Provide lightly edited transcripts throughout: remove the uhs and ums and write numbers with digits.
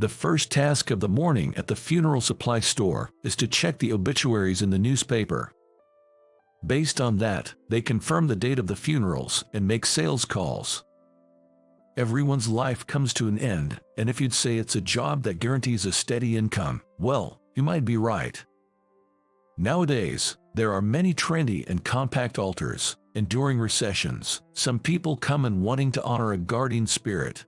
The first task of the morning at the funeral supply store is to check the obituaries in the newspaper. Based on that, they confirm the date of the funerals and make sales calls. Everyone's life comes to an end, and if you'd say it's a job that guarantees a steady income, well, you might be right. Nowadays, there are many trendy and compact altars, and during recessions, some people come in wanting to honor a guardian spirit.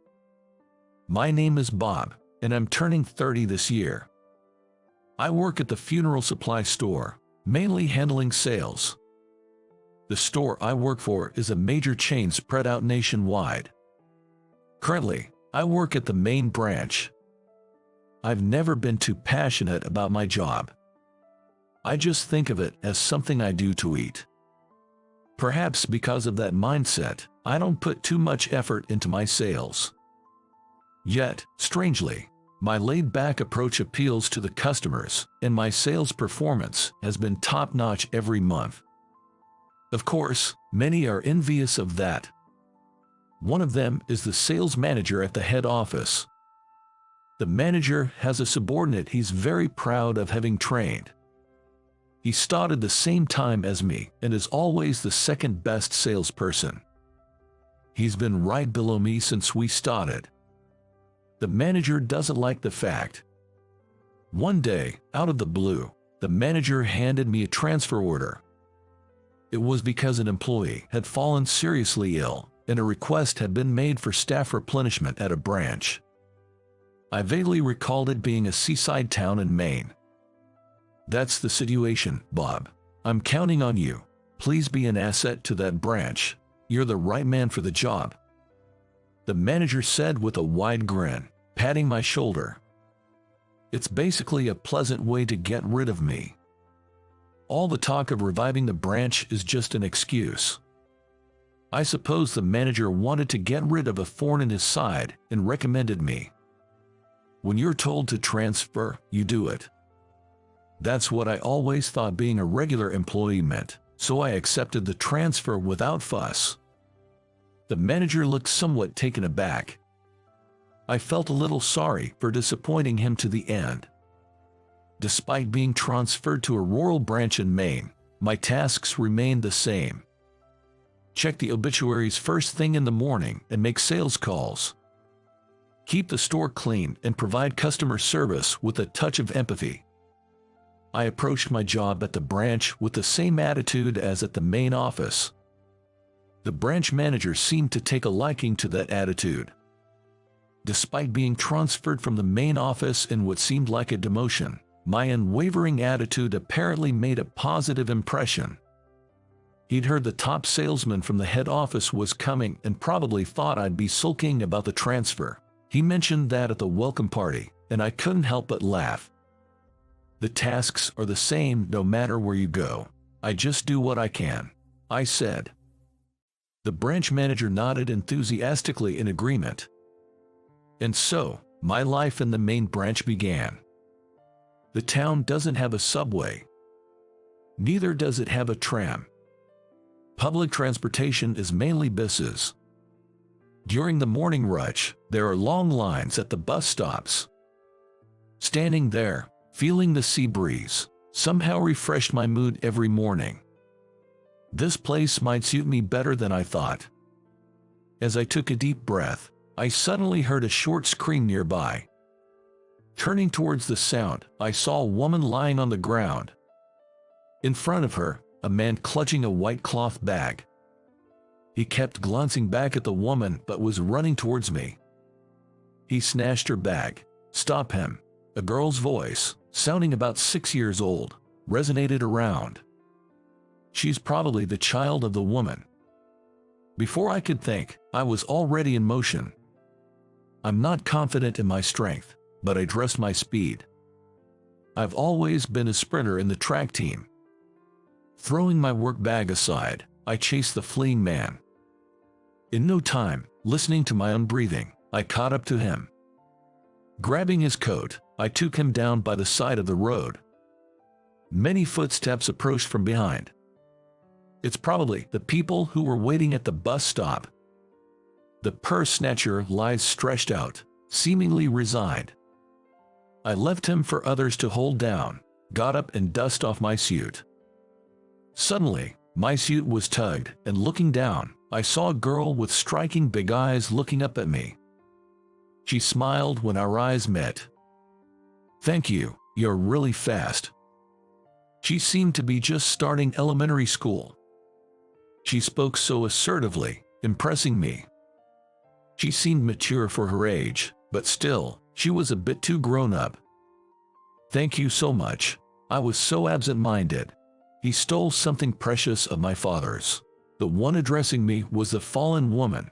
My name is Bob, and I'm turning 30 this year. I work at the funeral supply store, mainly handling sales. The store I work for is a major chain spread out nationwide. Currently, I work at the main branch. I've never been too passionate about my job. I just think of it as something I do to eat. Perhaps because of that mindset, I don't put too much effort into my sales. Yet, strangely, my laid-back approach appeals to the customers, and my sales performance has been top-notch every month. Of course, many are envious of that. One of them is the sales manager at the head office. The manager has a subordinate he's very proud of having trained. He started the same time as me and is always the second best salesperson. He's been right below me since we started. The manager doesn't like the fact. One day, out of the blue, the manager handed me a transfer order. It was because an employee had fallen seriously ill, and a request had been made for staff replenishment at a branch. I vaguely recalled it being a seaside town in Maine. That's the situation, Bob. I'm counting on you. Please be an asset to that branch. You're the right man for the job. The manager said with a wide grin, patting my shoulder. It's basically a pleasant way to get rid of me. All the talk of reviving the branch is just an excuse. I suppose the manager wanted to get rid of a thorn in his side and recommended me. When you're told to transfer, you do it. That's what I always thought being a regular employee meant, so I accepted the transfer without fuss. The manager looked somewhat taken aback. I felt a little sorry for disappointing him to the end. Despite being transferred to a rural branch in Maine, my tasks remained the same. Check the obituaries first thing in the morning and make sales calls. Keep the store clean and provide customer service with a touch of empathy. I approached my job at the branch with the same attitude as at the main office. The branch manager seemed to take a liking to that attitude. Despite being transferred from the main office in what seemed like a demotion, my unwavering attitude apparently made a positive impression. He'd heard the top salesman from the head office was coming and probably thought I'd be sulking about the transfer. He mentioned that at the welcome party, and I couldn't help but laugh. The tasks are the same no matter where you go. I just do what I can, I said. The branch manager nodded enthusiastically in agreement. And so, my life in the main branch began. The town doesn't have a subway. Neither does it have a tram. Public transportation is mainly buses. During the morning rush, there are long lines at the bus stops. Standing there, feeling the sea breeze, somehow refreshed my mood every morning. This place might suit me better than I thought. As I took a deep breath, I suddenly heard a short scream nearby. Turning towards the sound, I saw a woman lying on the ground. In front of her, a man clutching a white cloth bag. He kept glancing back at the woman but was running towards me. He snatched her bag. "Stop him!" A girl's voice, sounding about 6 years old, resonated around. She's probably the child of the woman. Before I could think, I was already in motion. I'm not confident in my strength, but I trust my speed. I've always been a sprinter in the track team. Throwing my work bag aside, I chased the fleeing man. In no time, listening to my own breathing, I caught up to him. Grabbing his coat, I took him down by the side of the road. Many footsteps approached from behind. It's probably the people who were waiting at the bus stop. The purse snatcher lies stretched out, seemingly resigned. I left him for others to hold down, got up and dust off my suit. Suddenly, my suit was tugged, and looking down, I saw a girl with striking big eyes looking up at me. She smiled when our eyes met. "Thank you, you're really fast." She seemed to be just starting elementary school. She spoke so assertively, impressing me. She seemed mature for her age, but still, she was a bit too grown up. "Thank you so much. I was so absent-minded." He stole something precious of my father's. The one addressing me was the fallen woman.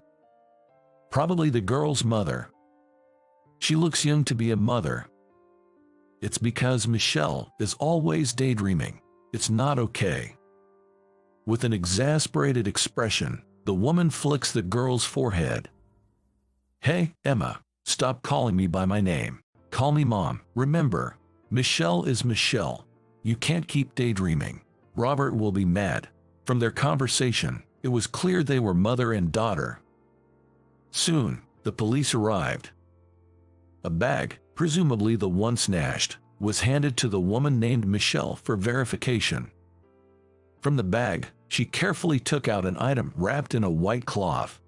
Probably the girl's mother. She looks young to be a mother. It's because Michelle is always daydreaming. It's not okay. With an exasperated expression, the woman flicks the girl's forehead. "Hey, Emma, stop calling me by my name. Call me Mom. Remember, Michelle is Michelle. You can't keep daydreaming. Robert will be mad." From their conversation, it was clear they were mother and daughter. Soon, the police arrived. A bag, presumably the one snatched, was handed to the woman named Michelle for verification. From the bag, she carefully took out an item wrapped in a white cloth.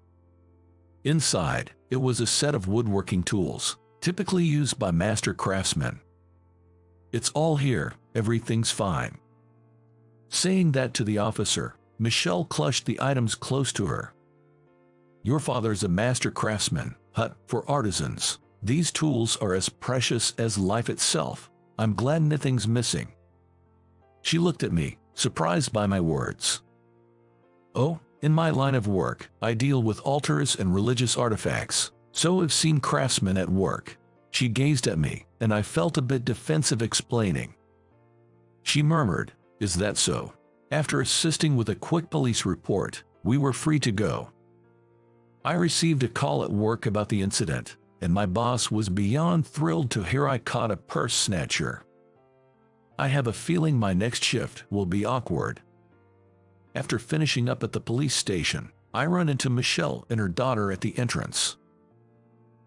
Inside, it was a set of woodworking tools, typically used by master craftsmen. "It's all here, everything's fine." Saying that to the officer, Michelle clutched the items close to her. "Your father's a master craftsman, for artisans. These tools are as precious as life itself. I'm glad nothing's missing." She looked at me, surprised by my words. "Oh, in my line of work, I deal with altars and religious artifacts, so I've seen craftsmen at work." She gazed at me, and I felt a bit defensive explaining. She murmured, "Is that so?" After assisting with a quick police report, we were free to go. I received a call at work about the incident, and my boss was beyond thrilled to hear I caught a purse snatcher. I have a feeling my next shift will be awkward. After finishing up at the police station, I run into Michelle and her daughter at the entrance.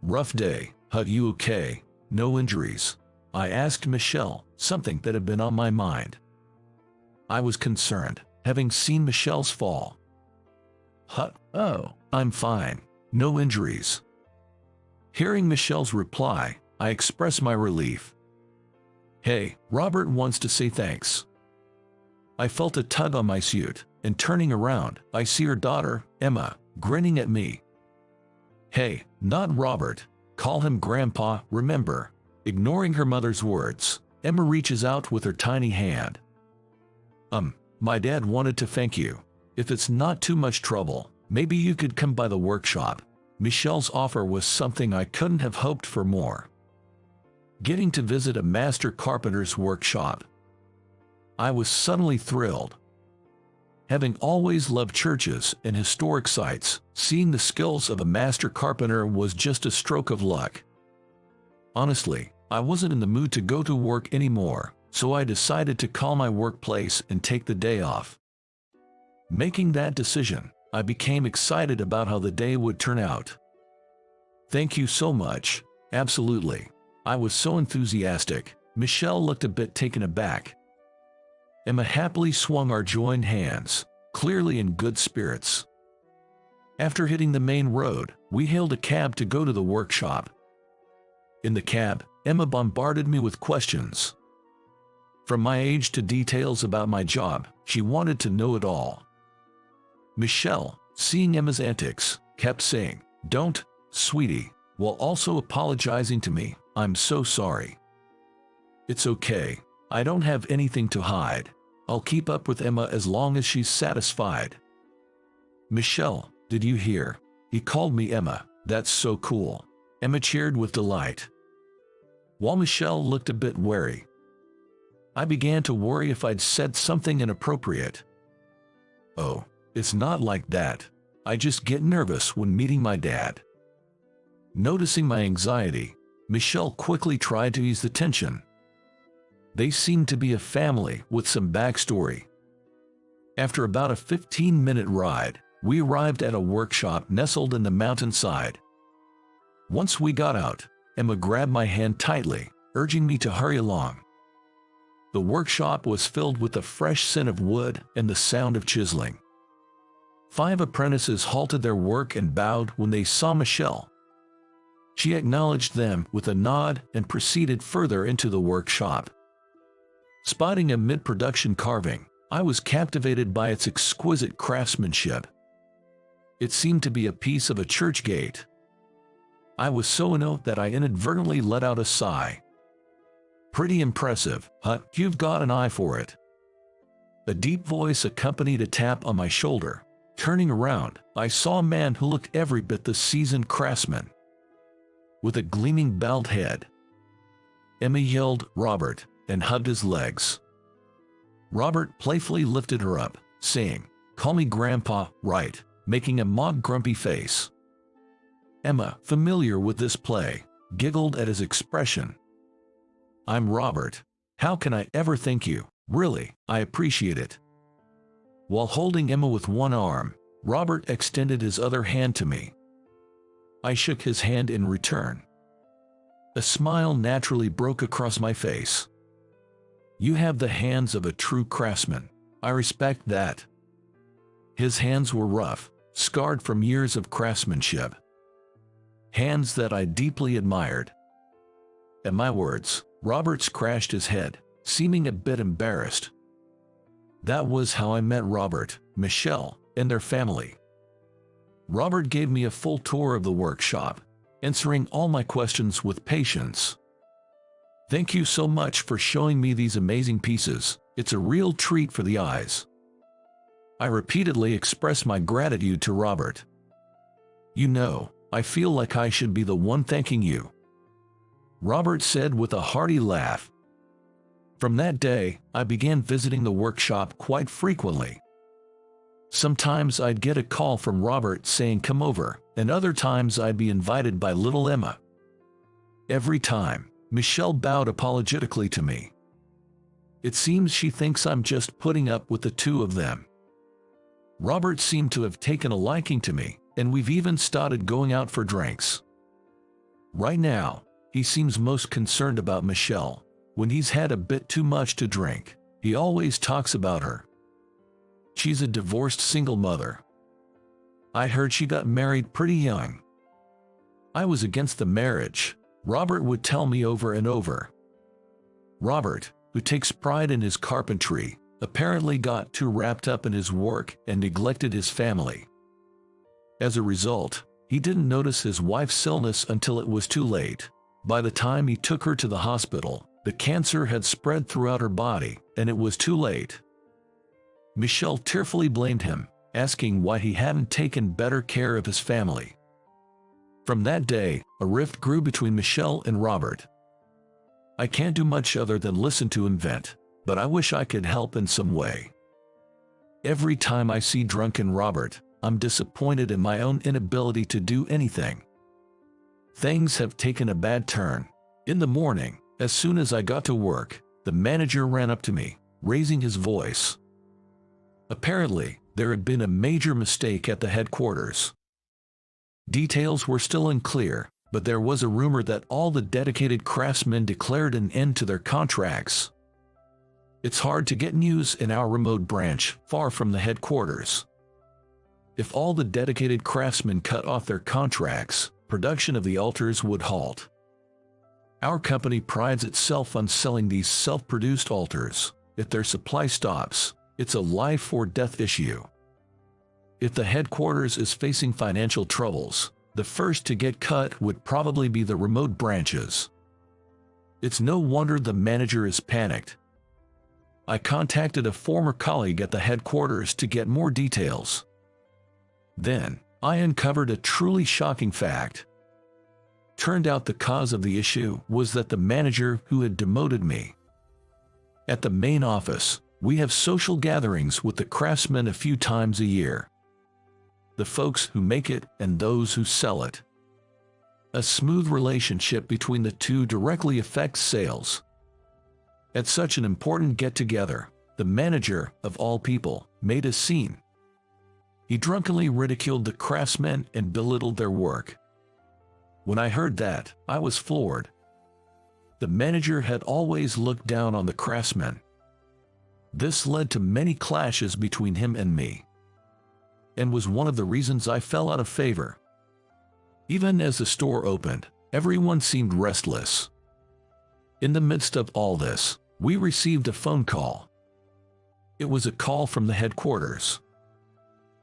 "Rough day, you okay? No injuries?" I asked Michelle, something that had been on my mind. I was concerned, having seen Michelle's fall. "Oh, I'm fine. No injuries." Hearing Michelle's reply, I expressed my relief. "Hey, Robert wants to say thanks." I felt a tug on my suit, and turning around, I see her daughter, Emma, grinning at me. "Hey, not Robert. Call him Grandpa, remember." Ignoring her mother's words, Emma reaches out with her tiny hand. My dad wanted to thank you. If it's not too much trouble, maybe you could come by the workshop." Michelle's offer was something I couldn't have hoped for more. Getting to visit a master carpenter's workshop. I was suddenly thrilled. Having always loved churches and historic sites, seeing the skills of a master carpenter was just a stroke of luck. Honestly, I wasn't in the mood to go to work anymore, so I decided to call my workplace and take the day off. Making that decision, I became excited about how the day would turn out. "Thank you so much." "Absolutely." I was so enthusiastic, Michelle looked a bit taken aback. Emma happily swung our joined hands, clearly in good spirits. After hitting the main road, we hailed a cab to go to the workshop. In the cab, Emma bombarded me with questions. From my age to details about my job, she wanted to know it all. Michelle, seeing Emma's antics, kept saying, "Don't, sweetie," while also apologizing to me. "I'm so sorry." "It's okay. I don't have anything to hide. I'll keep up with Emma as long as she's satisfied." "Michelle, did you hear? He called me Emma. That's so cool." Emma cheered with delight. While Michelle looked a bit wary, I began to worry if I'd said something inappropriate. "Oh, it's not like that. I just get nervous when meeting my dad." Noticing my anxiety, Michelle quickly tried to ease the tension. They seemed to be a family with some backstory. After about a 15-minute ride, we arrived at a workshop nestled in the mountainside. Once we got out, Emma grabbed my hand tightly, urging me to hurry along. The workshop was filled with the fresh scent of wood and the sound of chiseling. 5 apprentices halted their work and bowed when they saw Michelle. She acknowledged them with a nod and proceeded further into the workshop. Spotting a mid-production carving, I was captivated by its exquisite craftsmanship. It seemed to be a piece of a church gate. I was so in awe that I inadvertently let out a sigh. "Pretty impressive, huh? You've got an eye for it." A deep voice accompanied a tap on my shoulder. Turning around, I saw a man who looked every bit the seasoned craftsman. With a gleaming bald head, Emma yelled, "Robert," and hugged his legs. Robert playfully lifted her up, saying, "Call me Grandpa, right?" making a mock grumpy face. Emma, familiar with this play, giggled at his expression. "I'm Robert. How can I ever thank you? Really, I appreciate it." While holding Emma with one arm, Robert extended his other hand to me. I shook his hand in return. A smile naturally broke across my face. "You have the hands of a true craftsman. I respect that." His hands were rough, scarred from years of craftsmanship. Hands that I deeply admired. At my words, Robert scratched his head, seeming a bit embarrassed. That was how I met Robert, Michelle, and their family. Robert gave me a full tour of the workshop, answering all my questions with patience. "Thank you so much for showing me these amazing pieces. It's a real treat for the eyes." I repeatedly expressed my gratitude to Robert. "You know, I feel like I should be the one thanking you," Robert said with a hearty laugh. From that day, I began visiting the workshop quite frequently. Sometimes I'd get a call from Robert saying come over, and other times I'd be invited by little Emma. Every time, Michelle bowed apologetically to me. It seems she thinks I'm just putting up with the two of them. Robert seemed to have taken a liking to me, and we've even started going out for drinks. Right now, he seems most concerned about Michelle. When he's had a bit too much to drink, he always talks about her. She's a divorced single mother. I heard she got married pretty young. I was against the marriage, Robert would tell me over and over. Robert, who takes pride in his carpentry, apparently got too wrapped up in his work and neglected his family. As a result, he didn't notice his wife's illness until it was too late. By the time he took her to the hospital, the cancer had spread throughout her body, and it was too late. Michelle tearfully blamed him, asking why he hadn't taken better care of his family. From that day, a rift grew between Michelle and Robert. I can't do much other than listen to and vent, but I wish I could help in some way. Every time I see drunken Robert, I'm disappointed in my own inability to do anything. Things have taken a bad turn. In the morning, as soon as I got to work, the manager ran up to me, raising his voice. Apparently, there had been a major mistake at the headquarters. Details were still unclear, but there was a rumor that all the dedicated craftsmen declared an end to their contracts. It's hard to get news in our remote branch, far from the headquarters. If all the dedicated craftsmen cut off their contracts, production of the altars would halt. Our company prides itself on selling these self-produced altars. If their supply stops, it's a life or death issue. If the headquarters is facing financial troubles, the first to get cut would probably be the remote branches. It's no wonder the manager is panicked. I contacted a former colleague at the headquarters to get more details. Then, I uncovered a truly shocking fact. Turned out the cause of the issue was that the manager who had demoted me. At the main office, we have social gatherings with the craftsmen a few times a year. The folks who make it and those who sell it. A smooth relationship between the two directly affects sales. At such an important get-together, the manager, of all people, made a scene. He drunkenly ridiculed the craftsmen and belittled their work. When I heard that, I was floored. The manager had always looked down on the craftsmen. This led to many clashes between him and me, and was one of the reasons I fell out of favor. Even as the store opened, everyone seemed restless. In the midst of all this, we received a phone call. It was a call from the headquarters.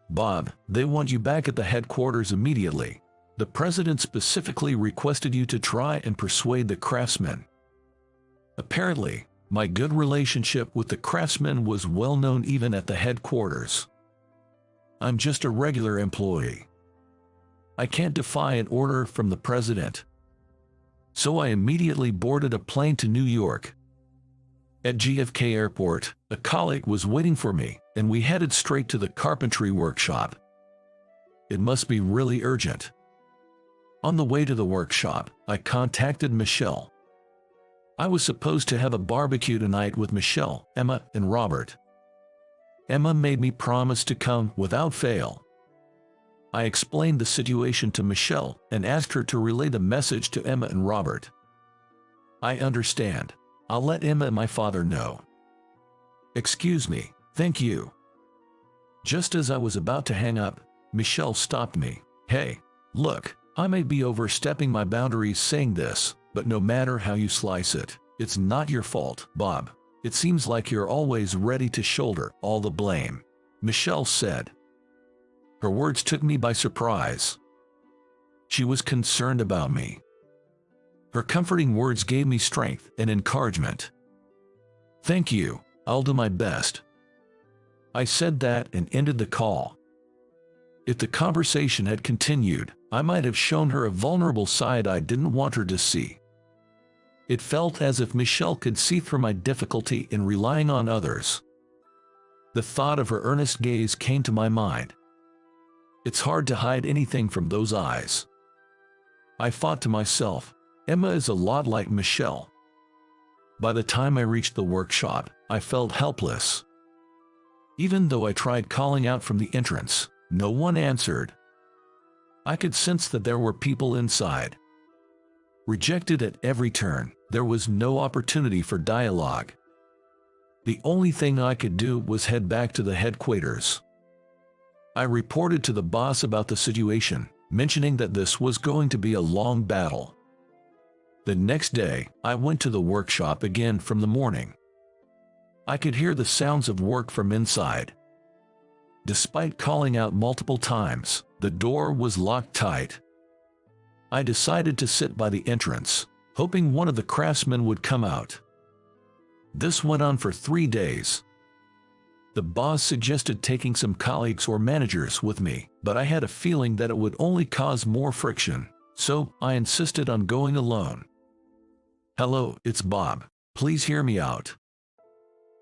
"Bob, they want you back at the headquarters immediately. The president specifically requested you to try and persuade the craftsmen." Apparently, my good relationship with the craftsmen was well known even at the headquarters. I'm just a regular employee. I can't defy an order from the president. So I immediately boarded a plane to New York. At JFK Airport, a colleague was waiting for me, and we headed straight to the carpentry workshop. It must be really urgent. On the way to the workshop, I contacted Michelle. I was supposed to have a barbecue tonight with Michelle, Emma, and Robert. Emma made me promise to come without fail. I explained the situation to Michelle and asked her to relay the message to Emma and Robert. "I understand. I'll let Emma and my father know." "Excuse me, thank you." Just as I was about to hang up, Michelle stopped me. "Hey, look, I may be overstepping my boundaries saying this, but no matter how you slice it, it's not your fault, Bob. It seems like you're always ready to shoulder all the blame," Michelle said. Her words took me by surprise. She was concerned about me. Her comforting words gave me strength and encouragement. "Thank you, I'll do my best." I said that and ended the call. If the conversation had continued, I might have shown her a vulnerable side I didn't want her to see. It felt as if Michelle could see through my difficulty in relying on others. The thought of her earnest gaze came to my mind. It's hard to hide anything from those eyes. I thought to myself, Emma is a lot like Michelle. By the time I reached the workshop, I felt helpless. Even though I tried calling out from the entrance, no one answered. I could sense that there were people inside. Rejected at every turn, there was no opportunity for dialogue. The only thing I could do was head back to the headquarters. I reported to the boss about the situation, mentioning that this was going to be a long battle. The next day, I went to the workshop again from the morning. I could hear the sounds of work from inside. Despite calling out multiple times, the door was locked tight. I decided to sit by the entrance, hoping one of the craftsmen would come out. This went on for 3 days. The boss suggested taking some colleagues or managers with me, but I had a feeling that it would only cause more friction, so I insisted on going alone. "Hello, it's Bob. Please hear me out."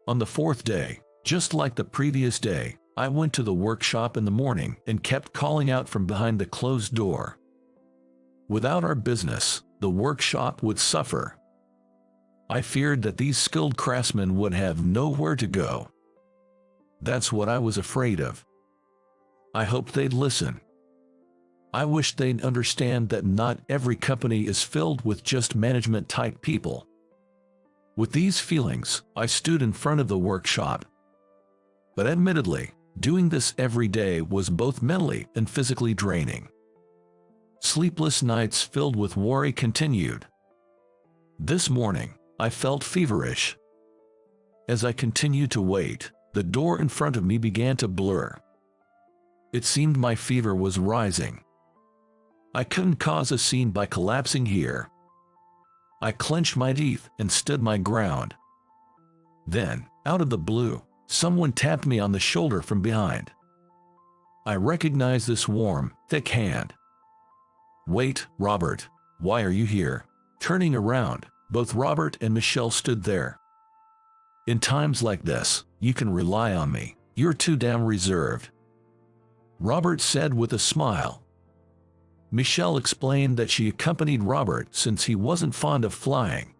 On the 4th day, just like the previous day, I went to the workshop in the morning and kept calling out from behind the closed door. Without our business, the workshop would suffer. I feared that these skilled craftsmen would have nowhere to go. That's what I was afraid of. I hoped they'd listen. I wished they'd understand that not every company is filled with just management-type people. With these feelings, I stood in front of the workshop. But admittedly, doing this every day was both mentally and physically draining. Sleepless nights filled with worry continued. This morning, I felt feverish. As I continued to wait, the door in front of me began to blur. It seemed my fever was rising. I couldn't cause a scene by collapsing here. I clenched my teeth and stood my ground. Then, out of the blue, someone tapped me on the shoulder from behind. I recognized this warm, thick hand. "Wait, Robert, why are you here?" Turning around, both Robert and Michelle stood there. "In times like this, you can rely on me. You're too damn reserved," Robert said with a smile. Michelle explained that she accompanied Robert since he wasn't fond of flying.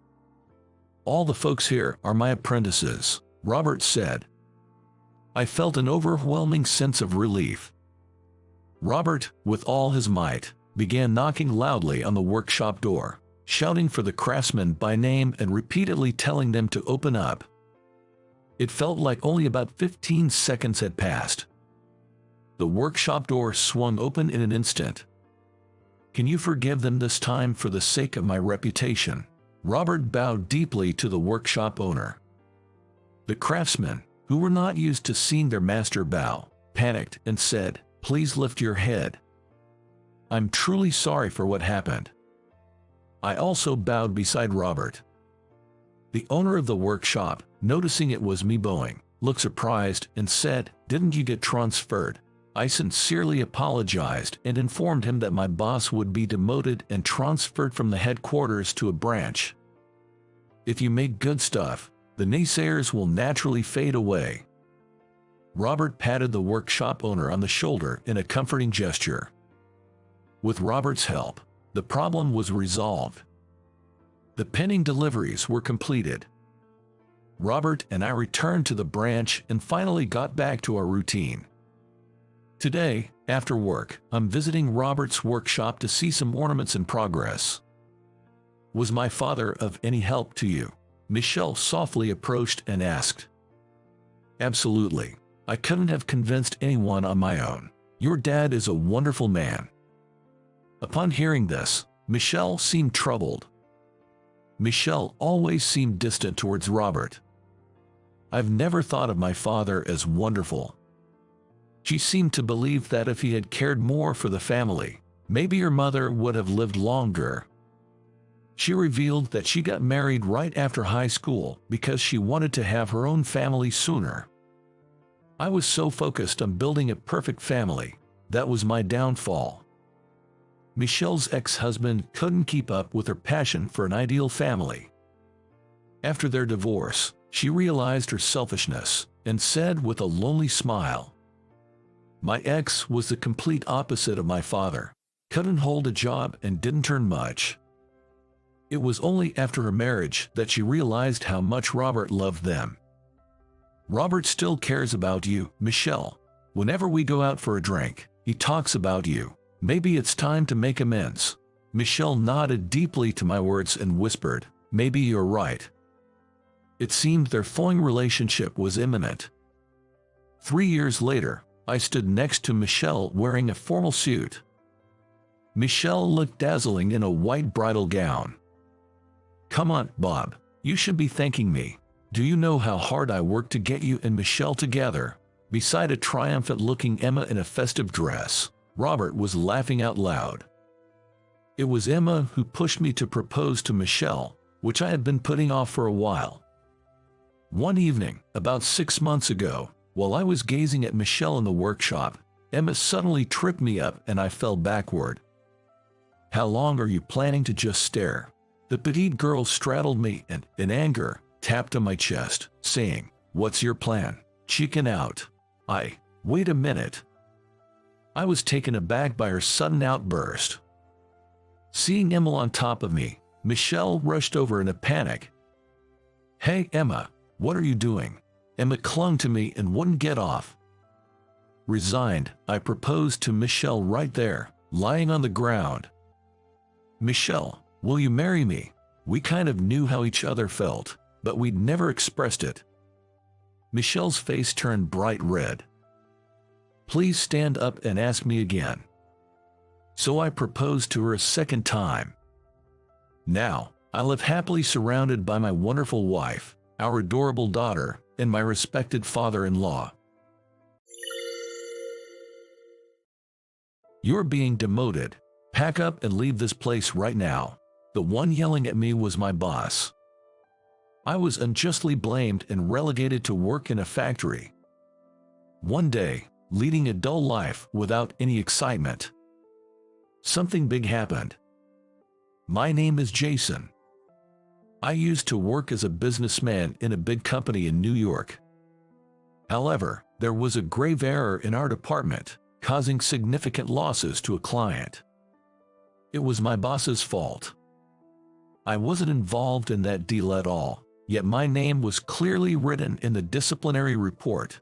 "All the folks here are my apprentices," Robert said. I felt an overwhelming sense of relief. Robert, with all his might, began knocking loudly on the workshop door. shouting for the craftsmen by name and repeatedly telling them to open up. It felt like only about 15 seconds had passed. The workshop door swung open in an instant. "Can you forgive them this time for the sake of my reputation?" Robert bowed deeply to the workshop owner. The craftsmen, who were not used to seeing their master bow, panicked and said, "Please lift your head. I'm truly sorry for what happened." I also bowed beside Robert. The owner of the workshop, noticing it was me bowing, looked surprised and said, "Didn't you get transferred?" I sincerely apologized and informed him that my boss would be demoted and transferred from the headquarters to a branch. "If you make good stuff, the naysayers will naturally fade away." Robert patted the workshop owner on the shoulder in a comforting gesture. With Robert's help, the problem was resolved. The pending deliveries were completed. Robert and I returned to the branch and finally got back to our routine. Today, after work, I'm visiting Robert's workshop to see some ornaments in progress. "Was my father of any help to you?" Michelle softly approached and asked. "Absolutely. I couldn't have convinced anyone on my own. Your dad is a wonderful man." Upon hearing this, Michelle seemed troubled. Michelle always seemed distant towards Robert. "I've never thought of my father as wonderful." She seemed to believe that if he had cared more for the family, maybe your mother would have lived longer. She revealed that she got married right after high school because she wanted to have her own family sooner. "I was so focused on building a perfect family, that was my downfall." Michelle's ex-husband couldn't keep up with her passion for an ideal family. After their divorce, she realized her selfishness and said with a lonely smile, "My ex was the complete opposite of my father. Couldn't hold a job and didn't earn much." It was only after her marriage that she realized how much Robert loved them. "Robert still cares about you, Michelle. Whenever we go out for a drink, he talks about you. Maybe it's time to make amends." Michelle nodded deeply to my words and whispered, "Maybe you're right." It seemed their flowing relationship was imminent. 3 years later, I stood next to Michelle wearing a formal suit. Michelle looked dazzling in a white bridal gown. "Come on, Bob, you should be thanking me. Do you know how hard I worked to get you and Michelle together?" Beside a triumphant-looking Emma in a festive dress, Robert was laughing out loud. It was Emma who pushed me to propose to Michelle, which I had been putting off for a while. One evening, about 6 months ago, while I was gazing at Michelle in the workshop, Emma suddenly tripped me up and I fell backward. "How long are you planning to just stare?" The petite girl straddled me and, in anger, tapped on my chest, saying, "What's your plan? Chicken out." Wait a minute. I was taken aback by her sudden outburst. Seeing Emma on top of me, Michelle rushed over in a panic. "Hey, Emma, what are you doing?" Emma clung to me and wouldn't get off. Resigned, I proposed to Michelle right there, lying on the ground. "Michelle, will you marry me?" We kind of knew how each other felt, but we'd never expressed it. Michelle's face turned bright red. "Please stand up and ask me again." So I proposed to her a second time. Now, I live happily surrounded by my wonderful wife, our adorable daughter, and my respected father-in-law. "You're being demoted. Pack up and leave this place right now." The one yelling at me was my boss. I was unjustly blamed and relegated to work in a factory. One day, leading a dull life without any excitement, something big happened. My name is Jason. I used to work as a businessman in a big company in New York. However, there was a grave error in our department, causing significant losses to a client. It was my boss's fault. I wasn't involved in that deal at all, yet my name was clearly written in the disciplinary report.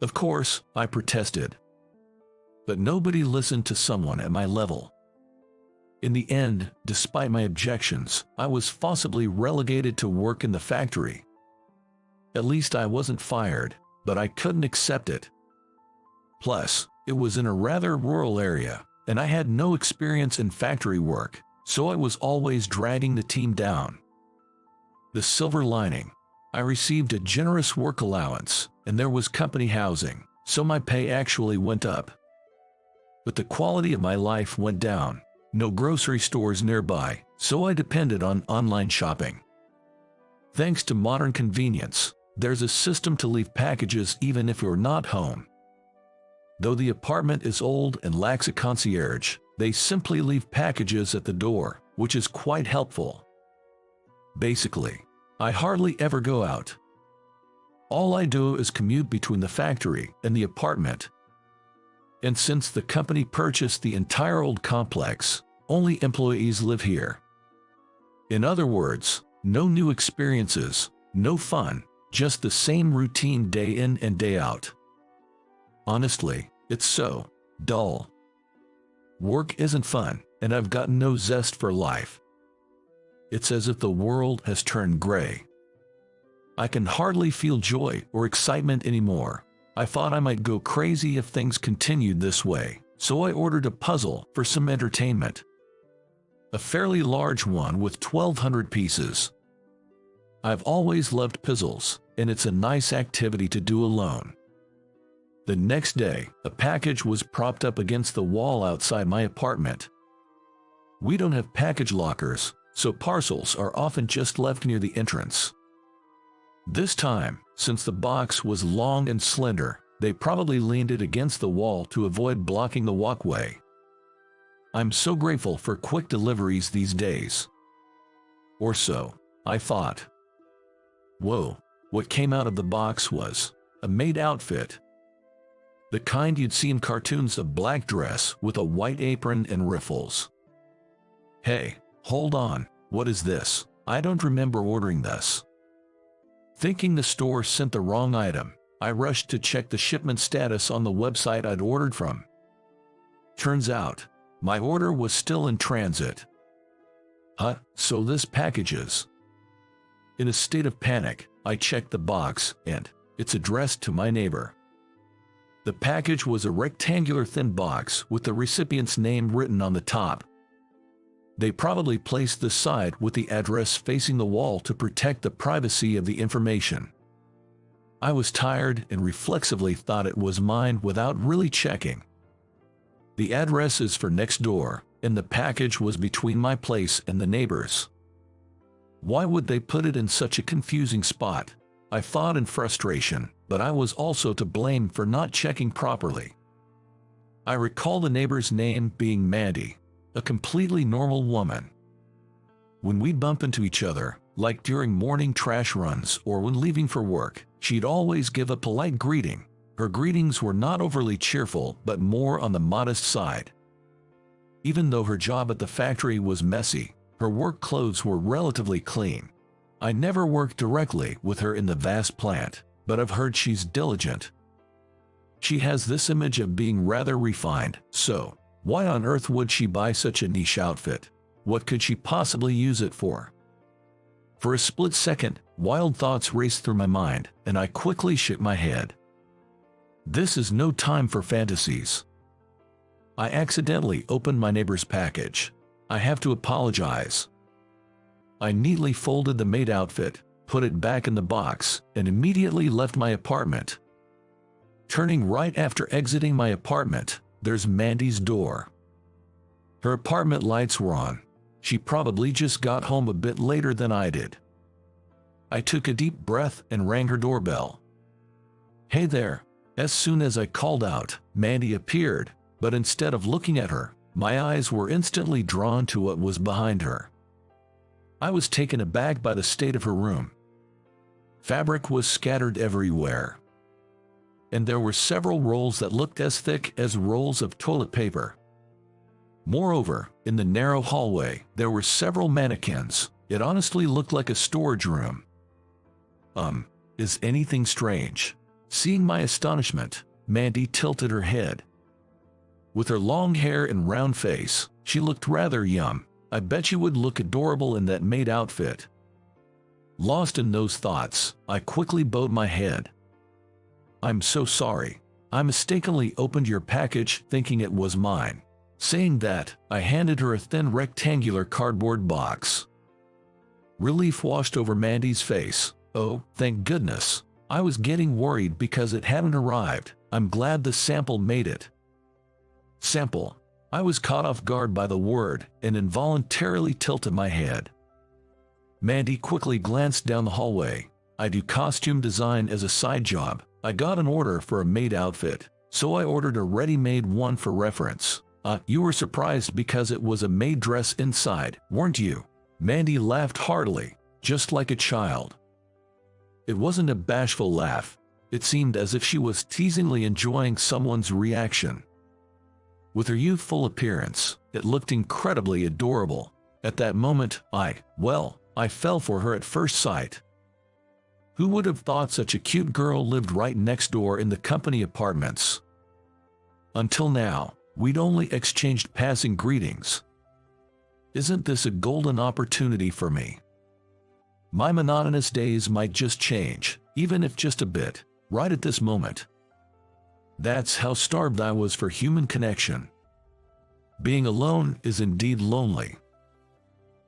Of course, I protested. But nobody listened to someone at my level. In the end, despite my objections, I was forcibly relegated to work in the factory. At least I wasn't fired, but I couldn't accept it. Plus, it was in a rather rural area, and I had no experience in factory work, so I was always dragging the team down. The silver lining: I received a generous work allowance, and there was company housing, so my pay actually went up. But the quality of my life went down. No grocery stores nearby, so I depended on online shopping. Thanks to modern convenience, there's a system to leave packages even if you're not home. Though the apartment is old and lacks a concierge, they simply leave packages at the door, which is quite helpful. Basically, I hardly ever go out. All I do is commute between the factory and the apartment. And since the company purchased the entire old complex, only employees live here. In other words, no new experiences, no fun, just the same routine day in and day out. Honestly, it's so dull. Work isn't fun, and I've got no zest for life. It's as if the world has turned gray. I can hardly feel joy or excitement anymore. I thought I might go crazy if things continued this way, so I ordered a puzzle for some entertainment. A fairly large one with 1,200 pieces. I've always loved puzzles, and it's a nice activity to do alone. The next day, a package was propped up against the wall outside my apartment. We don't have package lockers, so parcels are often just left near the entrance. This time, since the box was long and slender, they probably leaned it against the wall to avoid blocking the walkway. I'm so grateful for quick deliveries these days. Or so, I thought. Whoa, what came out of the box was a maid outfit. The kind you'd see in cartoons: a black dress with a white apron and riffles. Hey, hold on, what is this? I don't remember ordering this. Thinking the store sent the wrong item, I rushed to check the shipment status on the website I'd ordered from. Turns out, my order was still in transit. So this package is. In a state of panic, I checked the box, and it's addressed to my neighbor. The package was a rectangular thin box with the recipient's name written on the top. They probably placed the side with the address facing the wall to protect the privacy of the information. I was tired and reflexively thought it was mine without really checking. The address is for next door, and the package was between my place and the neighbor's. Why would they put it in such a confusing spot? I thought in frustration, but I was also to blame for not checking properly. I recall the neighbor's name being Mandy, a completely normal woman. When we'd bump into each other, like during morning trash runs or when leaving for work, she'd always give a polite greeting. Her greetings were not overly cheerful, but more on the modest side. Even though her job at the factory was messy, her work clothes were relatively clean. I never worked directly with her in the vast plant, but I've heard she's diligent. She has this image of being rather refined, so why on earth would she buy such a niche outfit? What could she possibly use it for? For a split second, wild thoughts raced through my mind, and I quickly shook my head. This is no time for fantasies. I accidentally opened my neighbor's package. I have to apologize. I neatly folded the maid outfit, put it back in the box, and immediately left my apartment. Turning right after exiting my apartment, there's Mandy's door. Her apartment lights were on. She probably just got home a bit later than I did. I took a deep breath and rang her doorbell. Hey there. As soon as I called out, Mandy appeared, but instead of looking at her, my eyes were instantly drawn to what was behind her. I was taken aback by the state of her room. Fabric was scattered everywhere, and there were several rolls that looked as thick as rolls of toilet paper. Moreover, in the narrow hallway, there were several mannequins. It honestly looked like a storage room. Is anything strange? Seeing my astonishment, Mandy tilted her head. With her long hair and round face, she looked rather young. I bet you would look adorable in that maid outfit. Lost in those thoughts, I quickly bowed my head. I'm so sorry. I mistakenly opened your package thinking it was mine. Saying that, I handed her a thin rectangular cardboard box. Relief washed over Mandy's face. Oh, thank goodness. I was getting worried because it hadn't arrived. I'm glad the sample made it. Sample. I was caught off guard by the word and involuntarily tilted my head. Mandy quickly glanced down the hallway. I do costume design as a side job. I got an order for a maid outfit, so I ordered a ready-made one for reference. You were surprised because it was a maid dress inside, weren't you? Mandy laughed heartily, just like a child. It wasn't a bashful laugh. It seemed as if she was teasingly enjoying someone's reaction. With her youthful appearance, it looked incredibly adorable. At that moment, I fell for her at first sight. Who would have thought such a cute girl lived right next door in the company apartments? Until now, we'd only exchanged passing greetings. Isn't this a golden opportunity for me? My monotonous days might just change, even if just a bit, right at this moment. That's how starved I was for human connection. Being alone is indeed lonely.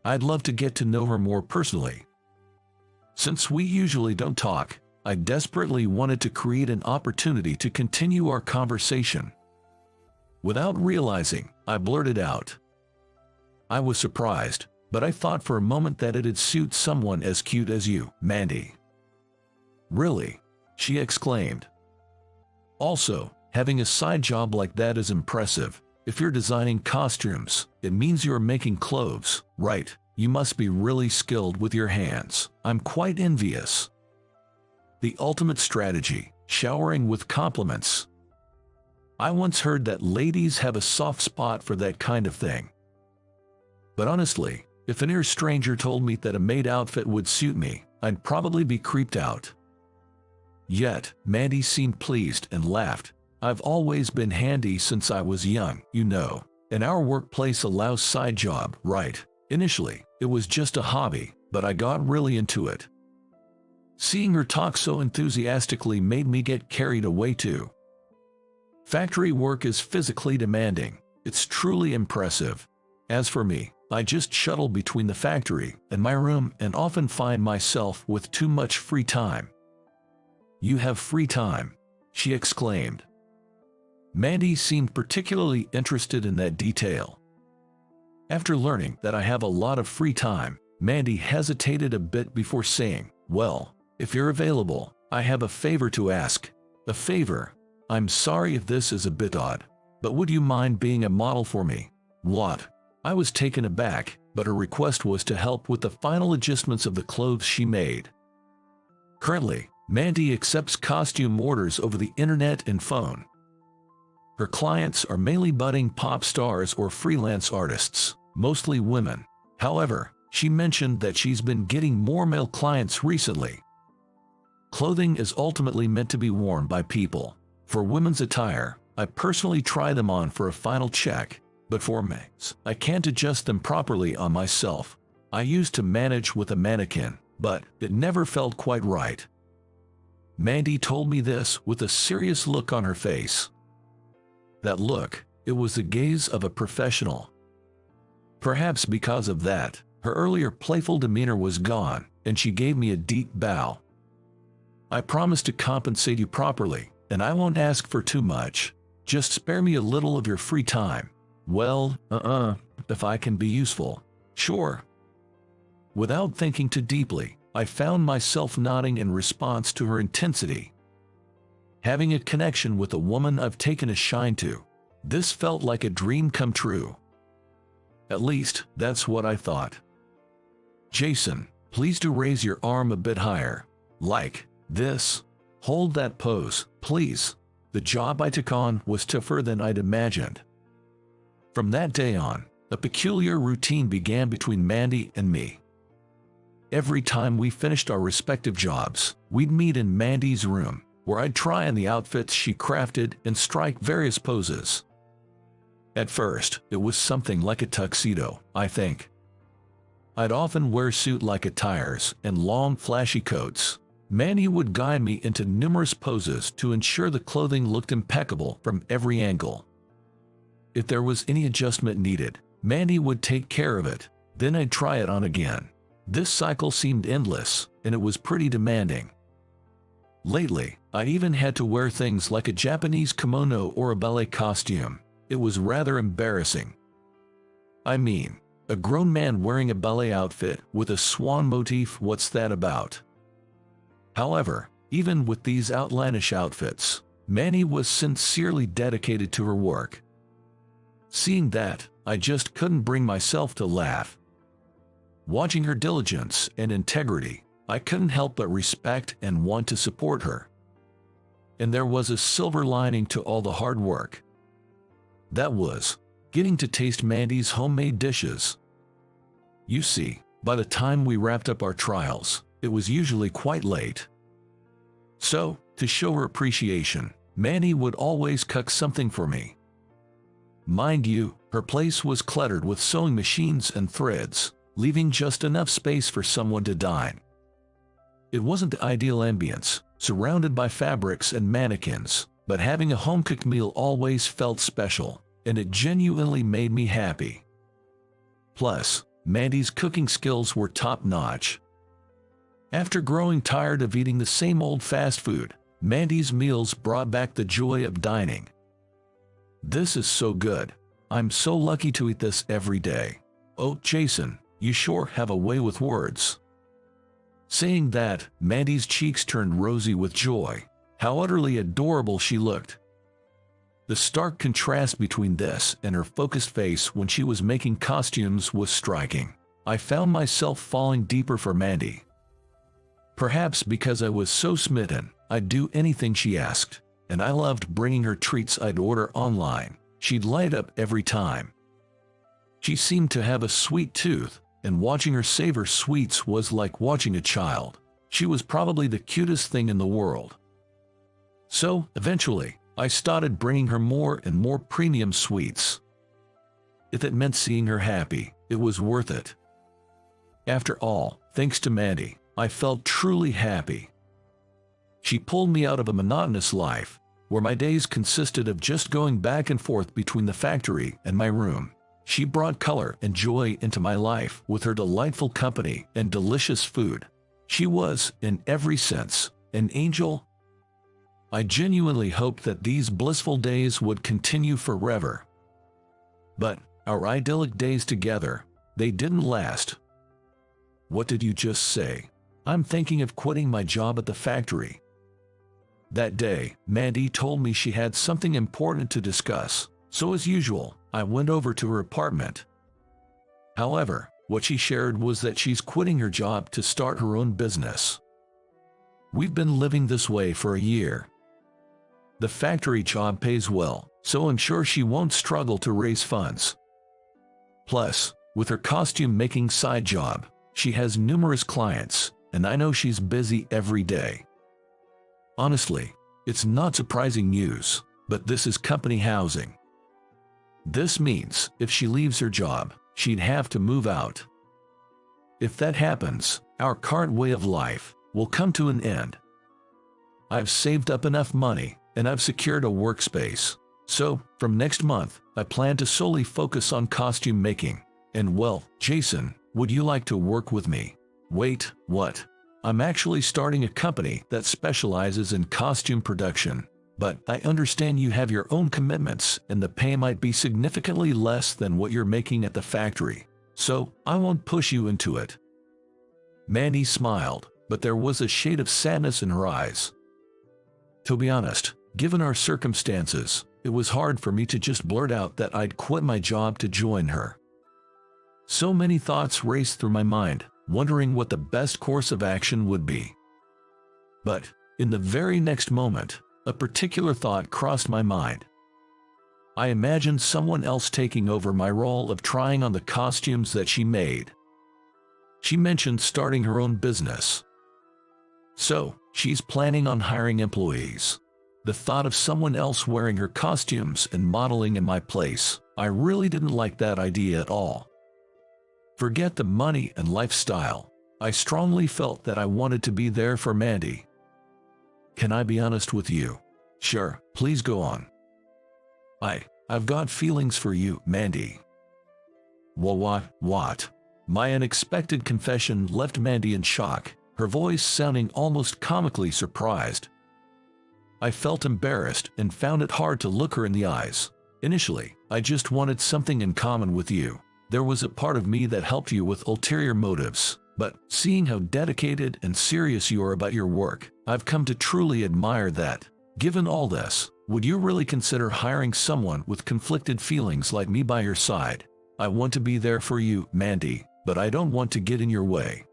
I'd love to get to know her more personally. Since we usually don't talk, I desperately wanted to create an opportunity to continue our conversation. Without realizing, I blurted out. I was surprised, but I thought for a moment that it'd suit someone as cute as you, Mandy. Really? She exclaimed. Also, having a side job like that is impressive. If you're designing costumes, it means you're making clothes, right? You must be really skilled with your hands. I'm quite envious. The ultimate strategy, showering with compliments. I once heard that ladies have a soft spot for that kind of thing. But honestly, if a near stranger told me that a maid outfit would suit me, I'd probably be creeped out. Yet, Mandy seemed pleased and laughed. I've always been handy since I was young, you know, and our workplace allows side job, right? Initially, it was just a hobby, but I got really into it. Seeing her talk so enthusiastically made me get carried away too. Factory work is physically demanding. It's truly impressive. As for me, I just shuttle between the factory and my room and often find myself with too much free time. You have free time, she exclaimed. Mandy seemed particularly interested in that detail. After learning that I have a lot of free time, Mandy hesitated a bit before saying, well, if you're available, I have a favor to ask. A favor? I'm sorry if this is a bit odd, but would you mind being a model for me? What? I was taken aback, but her request was to help with the final adjustments of the clothes she made. Currently, Mandy accepts costume orders over the internet and phone. Her clients are mainly budding pop stars or freelance artists, mostly women. However, she mentioned that she's been getting more male clients recently. Clothing is ultimately meant to be worn by people. For women's attire, I personally try them on for a final check, but for men's, I can't adjust them properly on myself. I used to manage with a mannequin, but it never felt quite right. Mandy told me this with a serious look on her face. That look, it was the gaze of a professional. Perhaps because of that, her earlier playful demeanor was gone, and she gave me a deep bow. I promise to compensate you properly, and I won't ask for too much. Just spare me a little of your free time. Well, if I can be useful. Sure. Without thinking too deeply, I found myself nodding in response to her intensity. Having a connection with a woman I've taken a shine to. This felt like a dream come true. At least, that's what I thought. Jason, please do raise your arm a bit higher. Like this. Hold that pose, please. The job I took on was tougher than I'd imagined. From that day on, a peculiar routine began between Mandy and me. Every time we finished our respective jobs, we'd meet in Mandy's room, where I'd try on the outfits she crafted and strike various poses. At first, it was something like a tuxedo, I think. I'd often wear suit-like attires and long, flashy coats. Mandy would guide me into numerous poses to ensure the clothing looked impeccable from every angle. If there was any adjustment needed, Mandy would take care of it. Then I'd try it on again. This cycle seemed endless, and it was pretty demanding. Lately, I even had to wear things like a Japanese kimono or a ballet costume. It was rather embarrassing. I mean, a grown man wearing a ballet outfit with a swan motif, what's that about? However, even with these outlandish outfits, Mandy was sincerely dedicated to her work. Seeing that, I just couldn't bring myself to laugh. Watching her diligence and integrity, I couldn't help but respect and want to support her. And there was a silver lining to all the hard work. That was getting to taste Mandy's homemade dishes. You see, by the time we wrapped up our trials, it was usually quite late. So, to show her appreciation, Mandy would always cook something for me. Mind you, her place was cluttered with sewing machines and threads, leaving just enough space for someone to dine. It wasn't the ideal ambience, surrounded by fabrics and mannequins, but having a home-cooked meal always felt special, and it genuinely made me happy. Plus, Mandy's cooking skills were top-notch. After growing tired of eating the same old fast food, Mandy's meals brought back the joy of dining. This is so good. I'm so lucky to eat this every day. Oh, Jason, you sure have a way with words. Saying that, Mandy's cheeks turned rosy with joy. How utterly adorable she looked. The stark contrast between this and her focused face when she was making costumes was striking. I found myself falling deeper for Mandy. Perhaps because I was so smitten, I'd do anything she asked, and I loved bringing her treats I'd order online. She'd light up every time. She seemed to have a sweet tooth, and watching her savor sweets was like watching a child. She was probably the cutest thing in the world. So, eventually, I started bringing her more and more premium sweets. If it meant seeing her happy, it was worth it. After all, thanks to Mandy, I felt truly happy. She pulled me out of a monotonous life, where my days consisted of just going back and forth between the factory and my room. She brought color and joy into my life with her delightful company and delicious food. She was, in every sense, an angel. I genuinely hoped that these blissful days would continue forever. But our idyllic days together, they didn't last. What did you just say? I'm thinking of quitting my job at the factory. That day, Mandy told me she had something important to discuss, so as usual, I went over to her apartment. However, what she shared was that she's quitting her job to start her own business. We've been living this way for a year. The factory job pays well, so I'm sure she won't struggle to raise funds. Plus, with her costume-making side job, she has numerous clients, and I know she's busy every day. Honestly, it's not surprising news, but this is company housing. This means if she leaves her job, she'd have to move out. If that happens, our current way of life will come to an end. I've saved up enough money, and I've secured a workspace. So, from next month, I plan to solely focus on costume making. And well, Jason, would you like to work with me? Wait, what? I'm actually starting a company that specializes in costume production. But I understand you have your own commitments and the pay might be significantly less than what you're making at the factory. So, I won't push you into it. Mandy smiled, but there was a shade of sadness in her eyes. To be honest, given our circumstances, it was hard for me to just blurt out that I'd quit my job to join her. So many thoughts raced through my mind, wondering what the best course of action would be. But, in the very next moment, a particular thought crossed my mind. I imagined someone else taking over my role of trying on the costumes that she made. She mentioned starting her own business. So, she's planning on hiring employees. The thought of someone else wearing her costumes and modeling in my place, I really didn't like that idea at all. Forget the money and lifestyle. I strongly felt that I wanted to be there for Mandy. Can I be honest with you? Sure, please go on. I've got feelings for you, Mandy. Well, what? My unexpected confession left Mandy in shock, her voice sounding almost comically surprised. I felt embarrassed and found it hard to look her in the eyes. Initially, I just wanted something in common with you. There was a part of me that helped you with ulterior motives, but seeing how dedicated and serious you are about your work, I've come to truly admire that. Given all this, would you really consider hiring someone with conflicted feelings like me by your side? I want to be there for you, Mandy, but I don't want to get in your way.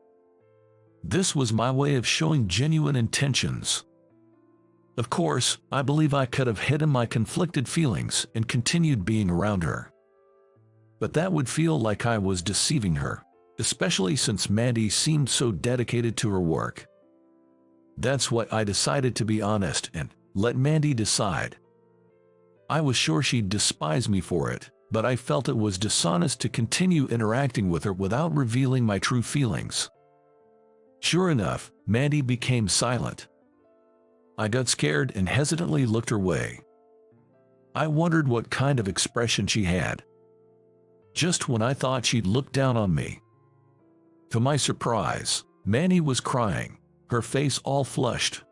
This was my way of showing genuine intentions. Of course, I believe I could have hidden my conflicted feelings and continued being around her. But that would feel like I was deceiving her, especially since Mandy seemed so dedicated to her work. That's why I decided to be honest and let Mandy decide. I was sure she'd despise me for it, but I felt it was dishonest to continue interacting with her without revealing my true feelings. Sure enough, Mandy became silent. I got scared and hesitantly looked her way. I wondered what kind of expression she had. Just when I thought she'd look down on me. To my surprise, Mandy was crying, her face all flushed.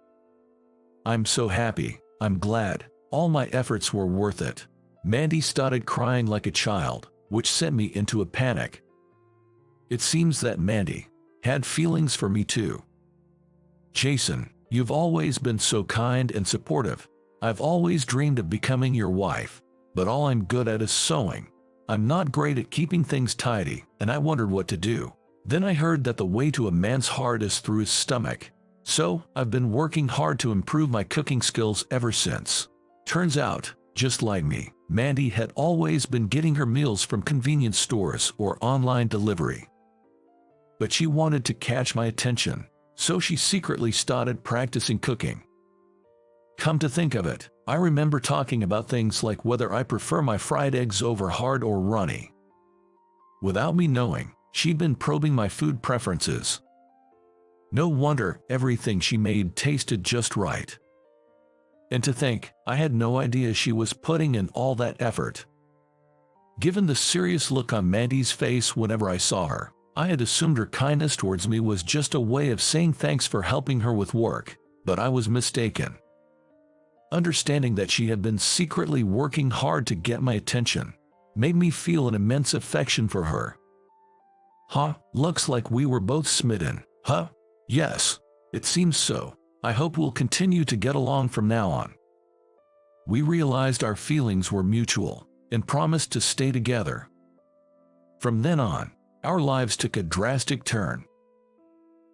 I'm so happy, I'm glad, all my efforts were worth it. Mandy started crying like a child, which sent me into a panic. It seems that Mandy had feelings for me too. Jason, you've always been so kind and supportive. I've always dreamed of becoming your wife, but all I'm good at is sewing. I'm not great at keeping things tidy, and I wondered what to do. Then I heard that the way to a man's heart is through his stomach. So, I've been working hard to improve my cooking skills ever since. Turns out, just like me, Mandy had always been getting her meals from convenience stores or online delivery. But she wanted to catch my attention, so she secretly started practicing cooking. Come to think of it, I remember talking about things like whether I prefer my fried eggs over hard or runny. Without me knowing, she'd been probing my food preferences. No wonder everything she made tasted just right. And to think, I had no idea she was putting in all that effort. Given the serious look on Mandy's face whenever I saw her, I had assumed her kindness towards me was just a way of saying thanks for helping her with work, but I was mistaken. Understanding that she had been secretly working hard to get my attention made me feel an immense affection for her. Looks like we were both smitten, huh? Yes, it seems so. I hope we'll continue to get along from now on. We realized our feelings were mutual and promised to stay together. From then on, our lives took a drastic turn.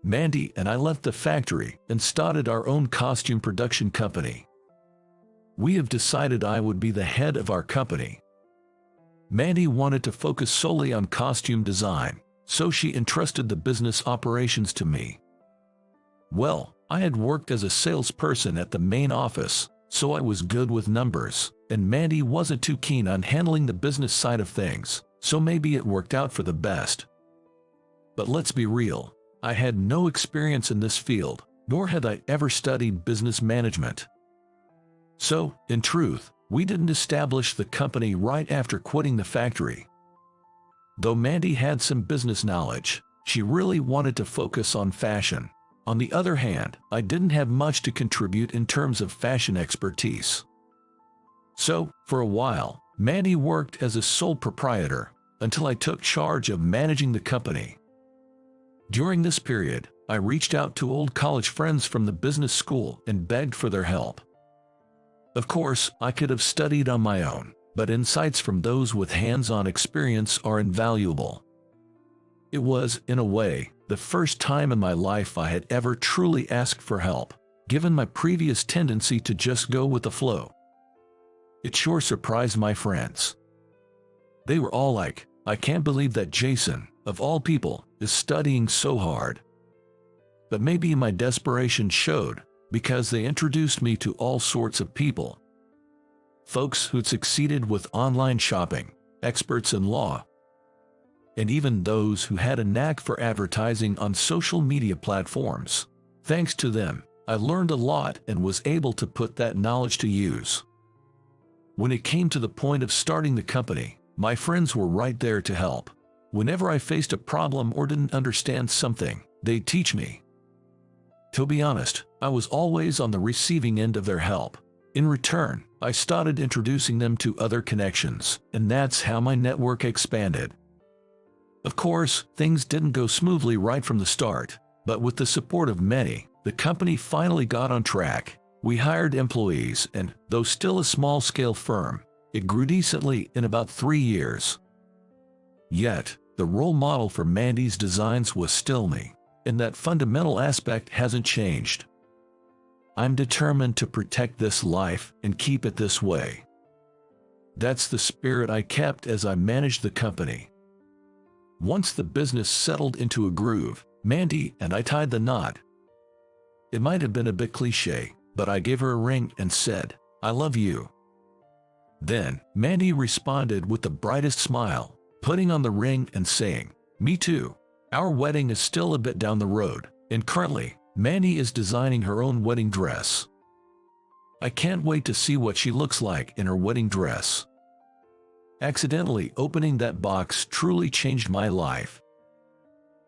Mandy and I left the factory and started our own costume production company. We have decided I would be the head of our company. Mandy wanted to focus solely on costume design, so she entrusted the business operations to me. Well, I had worked as a salesperson at the main office, so I was good with numbers, and Mandy wasn't too keen on handling the business side of things, so maybe it worked out for the best. But let's be real, I had no experience in this field, nor had I ever studied business management. So, in truth, we didn't establish the company right after quitting the factory. Though Mandy had some business knowledge, she really wanted to focus on fashion. On the other hand, I didn't have much to contribute in terms of fashion expertise. So, for a while, Mandy worked as a sole proprietor until I took charge of managing the company. During this period, I reached out to old college friends from the business school and begged for their help. Of course, I could have studied on my own, but insights from those with hands-on experience are invaluable. It was, in a way, the first time in my life I had ever truly asked for help, given my previous tendency to just go with the flow. It sure surprised my friends. They were all like, "I can't believe that Jason, of all people, is studying so hard." But maybe my desperation showed. because they introduced me to all sorts of people. Folks who'd succeeded with online shopping, experts in law, and even those who had a knack for advertising on social media platforms. Thanks to them, I learned a lot and was able to put that knowledge to use. When it came to the point of starting the company, my friends were right there to help. Whenever I faced a problem or didn't understand something, they'd teach me. To be honest, I was always on the receiving end of their help. In return, I started introducing them to other connections, and that's how my network expanded. Of course, things didn't go smoothly right from the start, but with the support of many, the company finally got on track. We hired employees and, though still a small-scale firm, it grew decently in about 3 years. Yet, the role model for Mandy's designs was still me, and that fundamental aspect hasn't changed. I'm determined to protect this life and keep it this way. That's the spirit I kept as I managed the company. Once the business settled into a groove, Mandy and I tied the knot. It might have been a bit cliché, but I gave her a ring and said, "I love you." Then, Mandy responded with the brightest smile, putting on the ring and saying, "Me too." Our wedding is still a bit down the road, and currently, Mandy is designing her own wedding dress. I can't wait to see what she looks like in her wedding dress. Accidentally opening that box truly changed my life.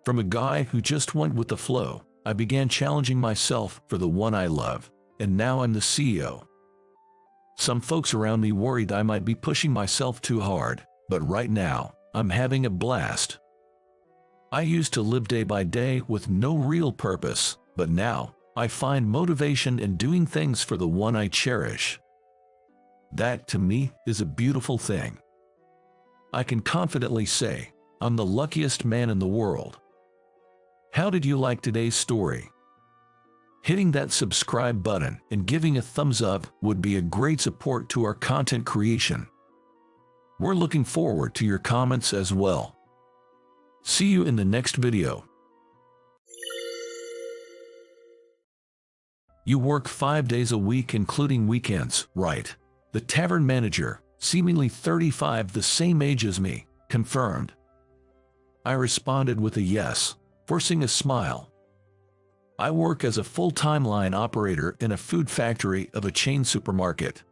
From a guy who just went with the flow, I began challenging myself for the one I love, and now I'm the CEO. Some folks around me worried I might be pushing myself too hard, but right now, I'm having a blast. I used to live day by day with no real purpose, but now, I find motivation in doing things for the one I cherish. That, to me, is a beautiful thing. I can confidently say, I'm the luckiest man in the world. How did you like today's story? Hitting that subscribe button and giving a thumbs up would be a great support to our content creation. We're looking forward to your comments as well. See you in the next video. You work 5 days a week including weekends, right? The tavern manager, seemingly 35, the same age as me, confirmed. I responded with a yes, forcing a smile. I work as a full-time line operator in a food factory of a chain supermarket.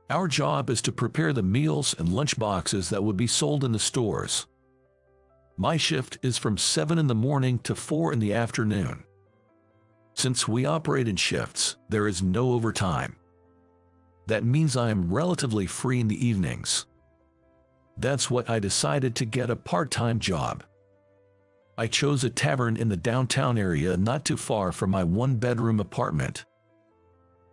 Our job is to prepare the meals and lunch boxes that would be sold in the stores. My shift is from 7 in the morning to 4 in the afternoon. Since we operate in shifts, there is no overtime. That means I am relatively free in the evenings. That's why I decided to get a part-time job. I chose a tavern in the downtown area not too far from my one-bedroom apartment.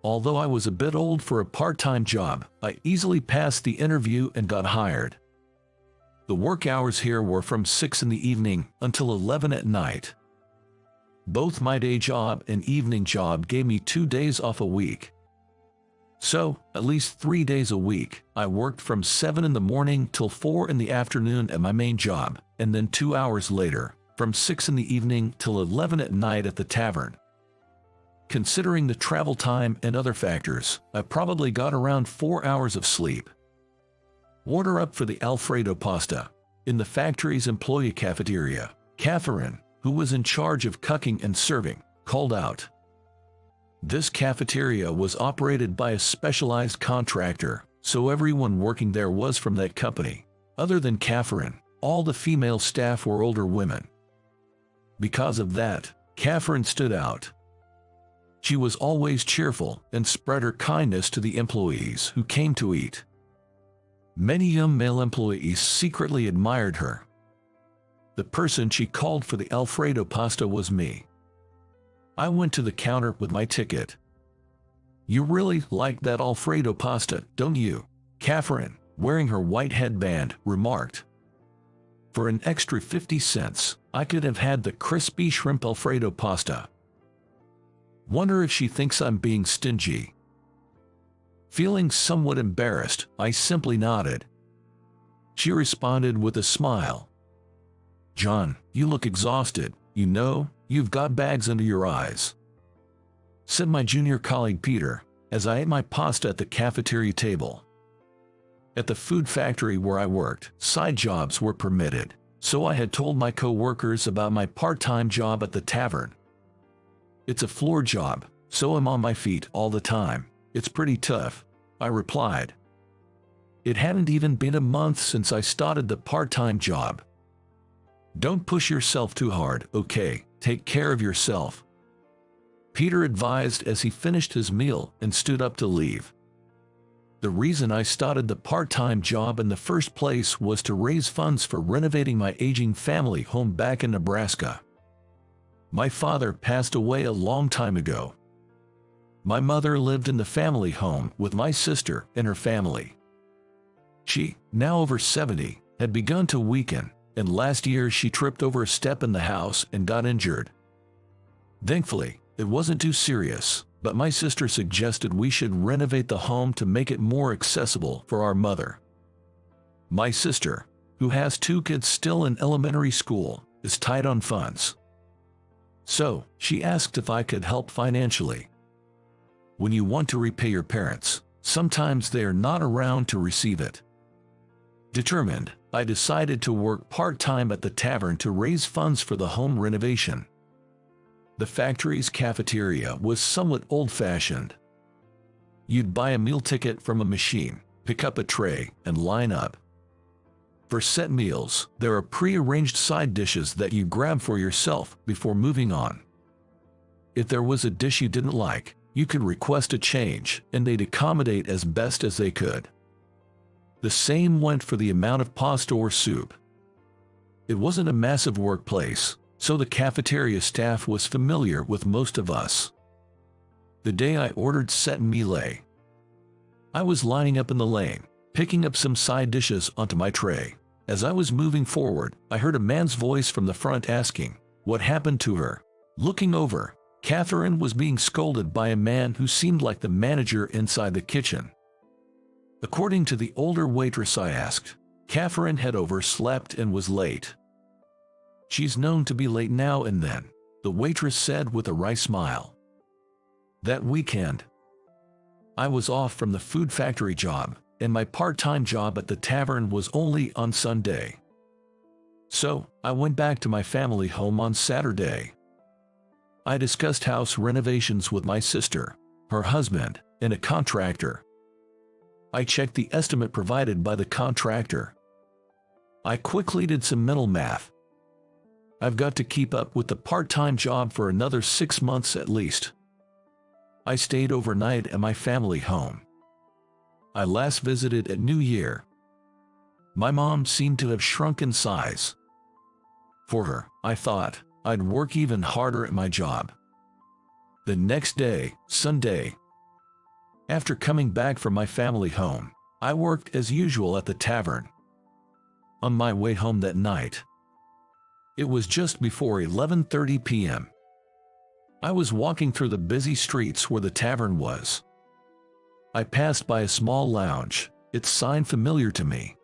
Although I was a bit old for a part-time job, I easily passed the interview and got hired. The work hours here were from 6 in the evening until 11 at night. Both my day job and evening job gave me 2 days off a week. So, at least 3 days a week, I worked from 7 in the morning till 4 in the afternoon at my main job, and then 2 hours later, from 6 in the evening till 11 at night at the tavern. Considering the travel time and other factors, I probably got around 4 hours of sleep. Order up for the Alfredo pasta. In the factory's employee cafeteria, Catherine, who was in charge of cooking and serving, called out. This cafeteria was operated by a specialized contractor, so everyone working there was from that company. Other than Catherine, all the female staff were older women. Because of that, Catherine stood out. She was always cheerful and spread her kindness to the employees who came to eat. Many young male employees secretly admired her. The person she called for the Alfredo pasta was me. I went to the counter with my ticket. "You really like that Alfredo pasta, don't you?" Catherine, wearing her white headband, remarked. For an extra 50 cents, I could have had the crispy shrimp Alfredo pasta. Wonder if she thinks I'm being stingy. Feeling somewhat embarrassed, I simply nodded. She responded with a smile. "John, you look exhausted. You know, you've got bags under your eyes." said my junior colleague Peter, as I ate my pasta at the cafeteria table. At the food factory where I worked, side jobs were permitted, so I had told my co-workers about my part-time job at the tavern. It's a floor job, so I'm on my feet all the time. It's pretty tough, I replied. It hadn't even been a month since I started the part-time job. Don't push yourself too hard, okay? Take care of yourself, Peter advised as he finished his meal and stood up to leave. The reason I started the part-time job in the first place was to raise funds for renovating my aging family home back in Nebraska. My father passed away a long time ago. My mother lived in the family home with my sister and her family. She, now over 70, had begun to weaken, and last year she tripped over a step in the house and got injured. Thankfully, it wasn't too serious, but my sister suggested we should renovate the home to make it more accessible for our mother. My sister, who has 2 kids still in elementary school, is tight on funds. So, she asked if I could help financially. When you want to repay your parents, sometimes they are not around to receive it. Determined, I decided to work part-time at the tavern to raise funds for the home renovation. The factory's cafeteria was somewhat old-fashioned. You'd buy a meal ticket from a machine, pick up a tray, and line up. For set meals, there are pre-arranged side dishes that you grab for yourself before moving on. If there was a dish you didn't like, you could request a change, and they'd accommodate as best as they could. The same went for the amount of pasta or soup. It wasn't a massive workplace, so the cafeteria staff was familiar with most of us. The day I ordered set meal, I was lining up in the lane, picking up some side dishes onto my tray. As I was moving forward, I heard a man's voice from the front asking, "What happened to her?" Looking over, Catherine was being scolded by a man who seemed like the manager inside the kitchen. According to the older waitress I asked, Catherine had overslept and was late. "She's known to be late now and then," the waitress said with a wry smile. That weekend, I was off from the food factory job, and my part-time job at the tavern was only on Sunday. So, I went back to my family home on Saturday. I discussed house renovations with my sister, her husband, and a contractor. I checked the estimate provided by the contractor. I quickly did some mental math. I've got to keep up with the part-time job for another 6 months at least. I stayed overnight at my family home. I last visited at New Year. My mom seemed to have shrunk in size. For her, I thought, I'd work even harder at my job. The next day, Sunday, after coming back from my family home, I worked as usual at the tavern. On my way home that night, it was just before 11:30 p.m. I was walking through the busy streets where the tavern was. I passed by a small lounge, its sign familiar to me.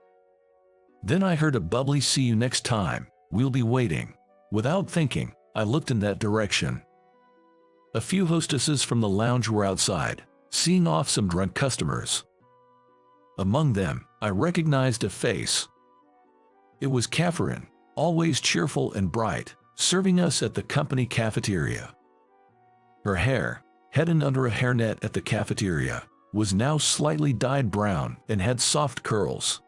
Then I heard a bubbly "See you next time, we'll be waiting." Without thinking, I looked in that direction. A few hostesses from the lounge were outside, seeing off some drunk customers. Among them, I recognized a face. It was Catherine, always cheerful and bright, serving us at the company cafeteria. Her hair, hidden under a hairnet at the cafeteria, was now slightly dyed brown and had soft curls.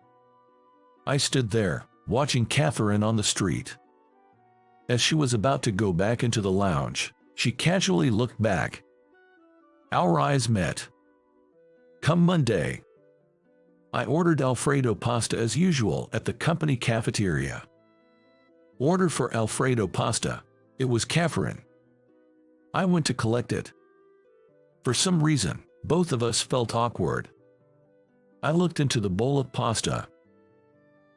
I stood there, watching Catherine on the street. As she was about to go back into the lounge, she casually looked back. Our eyes met. Come Monday, I ordered Alfredo pasta as usual at the company cafeteria. Order for Alfredo pasta. It was Catherine. I went to collect it. For some reason, both of us felt awkward. I looked into the bowl of pasta.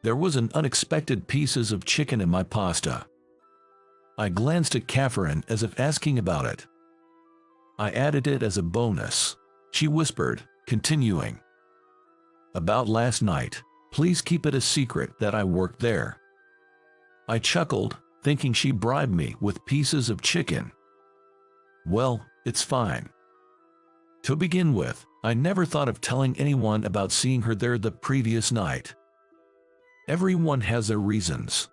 There was an unexpected pieces of chicken in my pasta. I glanced at Catherine as if asking about it. I added it as a bonus, she whispered, continuing. About last night, please keep it a secret that I worked there. I chuckled, thinking she bribed me with pieces of chicken. Well, it's fine. To begin with, I never thought of telling anyone about seeing her there the previous night. Everyone has their reasons.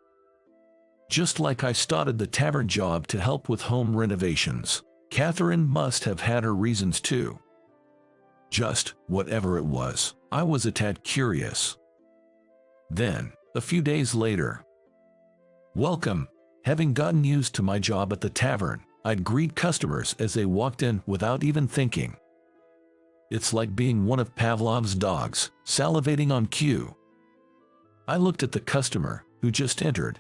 Just like I started the tavern job to help with home renovations, Catherine must have had her reasons too. Just, whatever it was, I was a tad curious. Then, a few days later. Welcome. Having gotten used to my job at the tavern, I'd greet customers as they walked in without even thinking. It's like being one of Pavlov's dogs, salivating on cue. I looked at the customer, who just entered.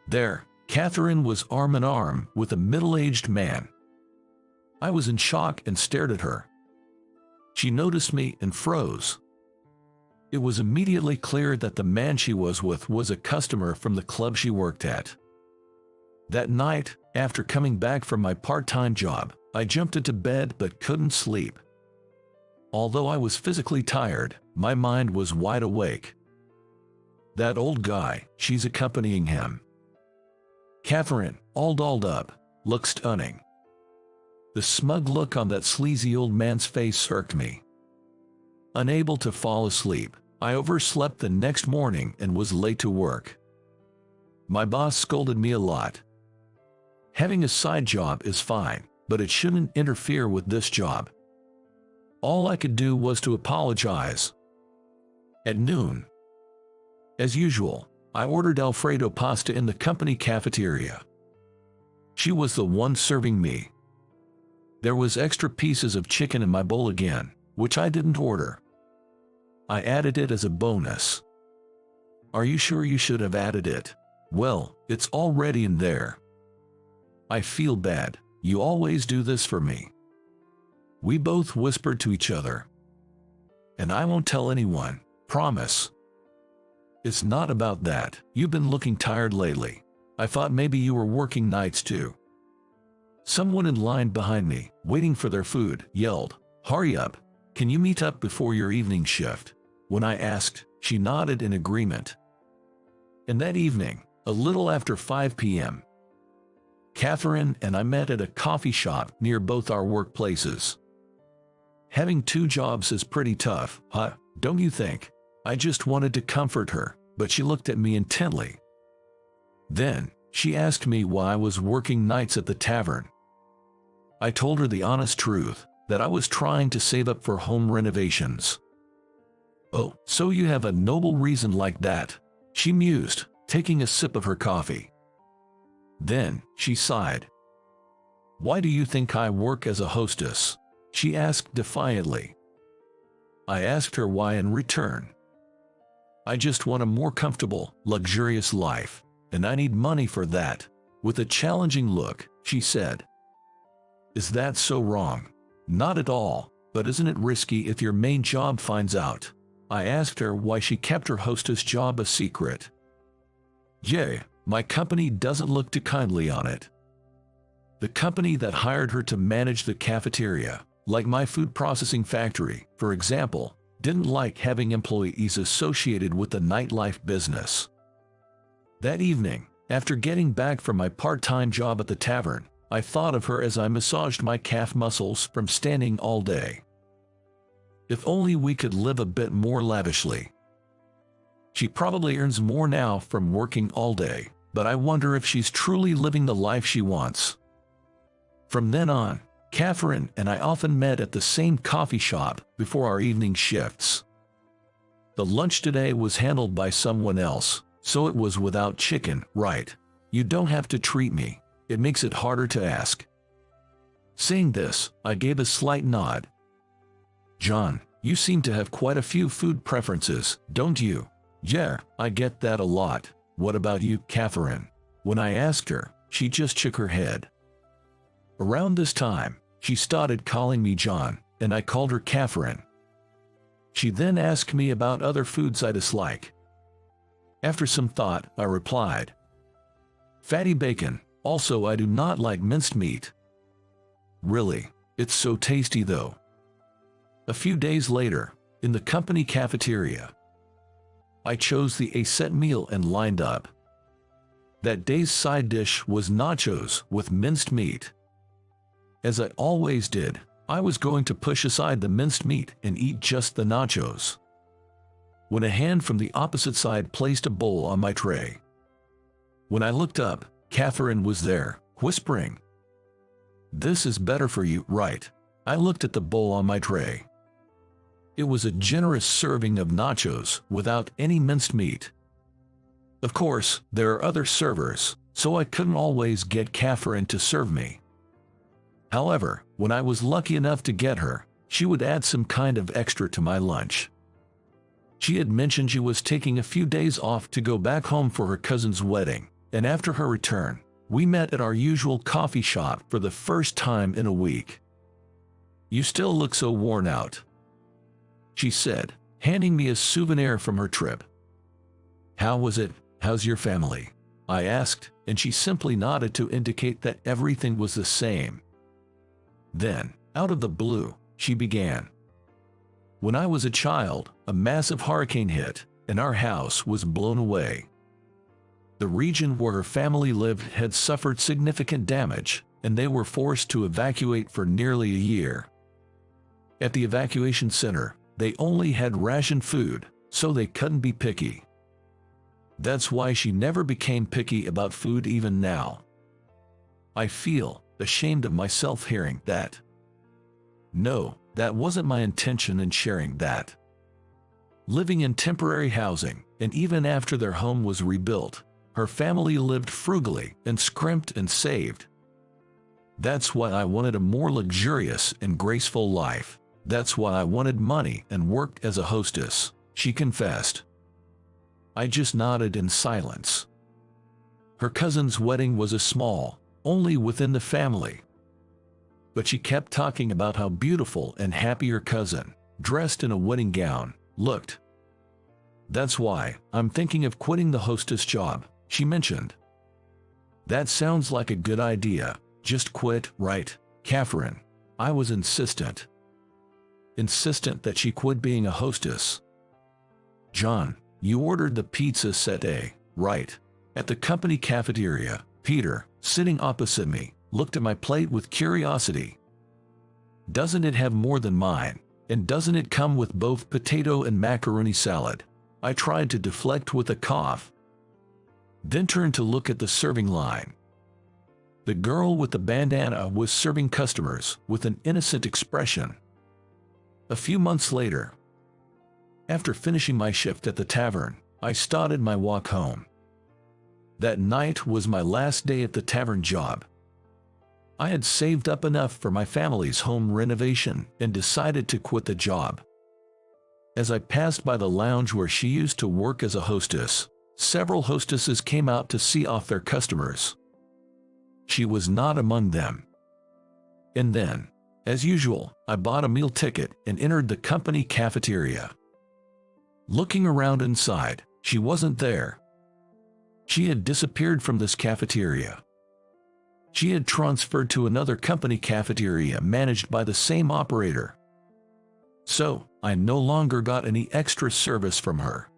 There, Catherine was arm in arm with a middle-aged man. I was in shock and stared at her. She noticed me and froze. It was immediately clear that the man she was with was a customer from the club she worked at. That night, after coming back from my part-time job, I jumped into bed but couldn't sleep. Although I was physically tired, my mind was wide awake. That old guy, she's accompanying him. Catherine, all dolled up, looked stunning. The smug look on that sleazy old man's face irked me. Unable to fall asleep, I overslept the next morning and was late to work. My boss scolded me a lot. Having a side job is fine, but it shouldn't interfere with this job. All I could do was to apologize. At noon, as usual, I ordered Alfredo pasta in the company cafeteria. She was the one serving me. There was extra pieces of chicken in my bowl again, which I didn't order. I added it as a bonus. Are you sure you should have added it? Well, it's already in there. I feel bad. You always do this for me. We both whispered to each other. And I won't tell anyone, promise. It's not about that. You've been looking tired lately. I thought maybe you were working nights too. Someone in line behind me, waiting for their food, yelled, "Hurry up! Can you meet up before your evening shift?" When I asked, she nodded in agreement. And that evening, a little after 5 p.m., Catherine and I met at a coffee shop near both our workplaces. Having two jobs is pretty tough, huh? Don't you think? I just wanted to comfort her, but she looked at me intently. Then, she asked me why I was working nights at the tavern. I told her the honest truth, that I was trying to save up for home renovations. Oh, so you have a noble reason like that, she mused, taking a sip of her coffee. Then, she sighed. Why do you think I work as a hostess? She asked defiantly. I asked her why in return. I just want a more comfortable, luxurious life, and I need money for that. With a challenging look, she said. Is that so wrong? Not at all, but isn't it risky if your main job finds out? I asked her why she kept her hostess job a secret. Yeah, my company doesn't look too kindly on it. The company that hired her to manage the cafeteria, like my food processing factory, for example, didn't like having employees associated with the nightlife business. That evening, after getting back from my part-time job at the tavern, I thought of her as I massaged my calf muscles from standing all day. If only we could live a bit more lavishly. She probably earns more now from working all day, but I wonder if she's truly living the life she wants. From then on, Catherine and I often met at the same coffee shop before our evening shifts. The lunch today was handled by someone else, so it was without chicken, right? You don't have to treat me. It makes it harder to ask. Saying this, I gave a slight nod. John, you seem to have quite a few food preferences, don't you? Yeah, I get that a lot. What about you, Catherine? When I asked her, she just shook her head. Around this time, she started calling me John, and I called her Catherine. She then asked me about other foods I dislike. After some thought, I replied, fatty bacon. Also, I do not like minced meat. Really, it's so tasty though. A few days later, in the company cafeteria, I chose the set meal and lined up. That day's side dish was nachos with minced meat. As I always did, I was going to push aside the minced meat and eat just the nachos, when a hand from the opposite side placed a bowl on my tray. When I looked up, Catherine was there, whispering, "This is better for you, right?" I looked at the bowl on my tray. It was a generous serving of nachos without any minced meat. Of course, there are other servers, so I couldn't always get Catherine to serve me. However, when I was lucky enough to get her, she would add some kind of extra to my lunch. She had mentioned she was taking a few days off to go back home for her cousin's wedding, and after her return, we met at our usual coffee shop for the first time in a week. "You still look so worn out," she said, handing me a souvenir from her trip. "How was it? How's your family?" I asked, and she simply nodded to indicate that everything was the same. Then, out of the blue, she began. "When I was a child, a massive hurricane hit, and our house was blown away. The region where her family lived had suffered significant damage, and they were forced to evacuate for nearly a year. At the evacuation center, they only had rationed food, so they couldn't be picky. That's why she never became picky about food even now." I feel ashamed of myself hearing that. No, that wasn't my intention in sharing that. Living in temporary housing, and even after their home was rebuilt, her family lived frugally and scrimped and saved. That's why I wanted a more luxurious and graceful life. That's why I wanted money and worked as a hostess, she confessed. I just nodded in silence. Her cousin's wedding was a small, only within the family. But she kept talking about how beautiful and happy her cousin, dressed in a wedding gown, looked. "That's why I'm thinking of quitting the hostess job," she mentioned. "That sounds like a good idea. Just quit, right, Catherine?" I was insistent. Insistent that she quit being a hostess. "John, you ordered the pizza set, right?" At the company cafeteria, Peter, sitting opposite me, looked at my plate with curiosity. "Doesn't it have more than mine? And doesn't it come with both potato and macaroni salad?" I tried to deflect with a cough. Then turned to look at the serving line. The girl with the bandana was serving customers with an innocent expression. A few months later, after finishing my shift at the tavern, I started my walk home. That night was my last day at the tavern job. I had saved up enough for my family's home renovation and decided to quit the job. As I passed by the lounge where she used to work as a hostess, several hostesses came out to see off their customers. She was not among them. And then, as usual, I bought a meal ticket and entered the company cafeteria. Looking around inside, she wasn't there. She had disappeared from this cafeteria. She had transferred to another company cafeteria managed by the same operator. So, I no longer got any extra service from her.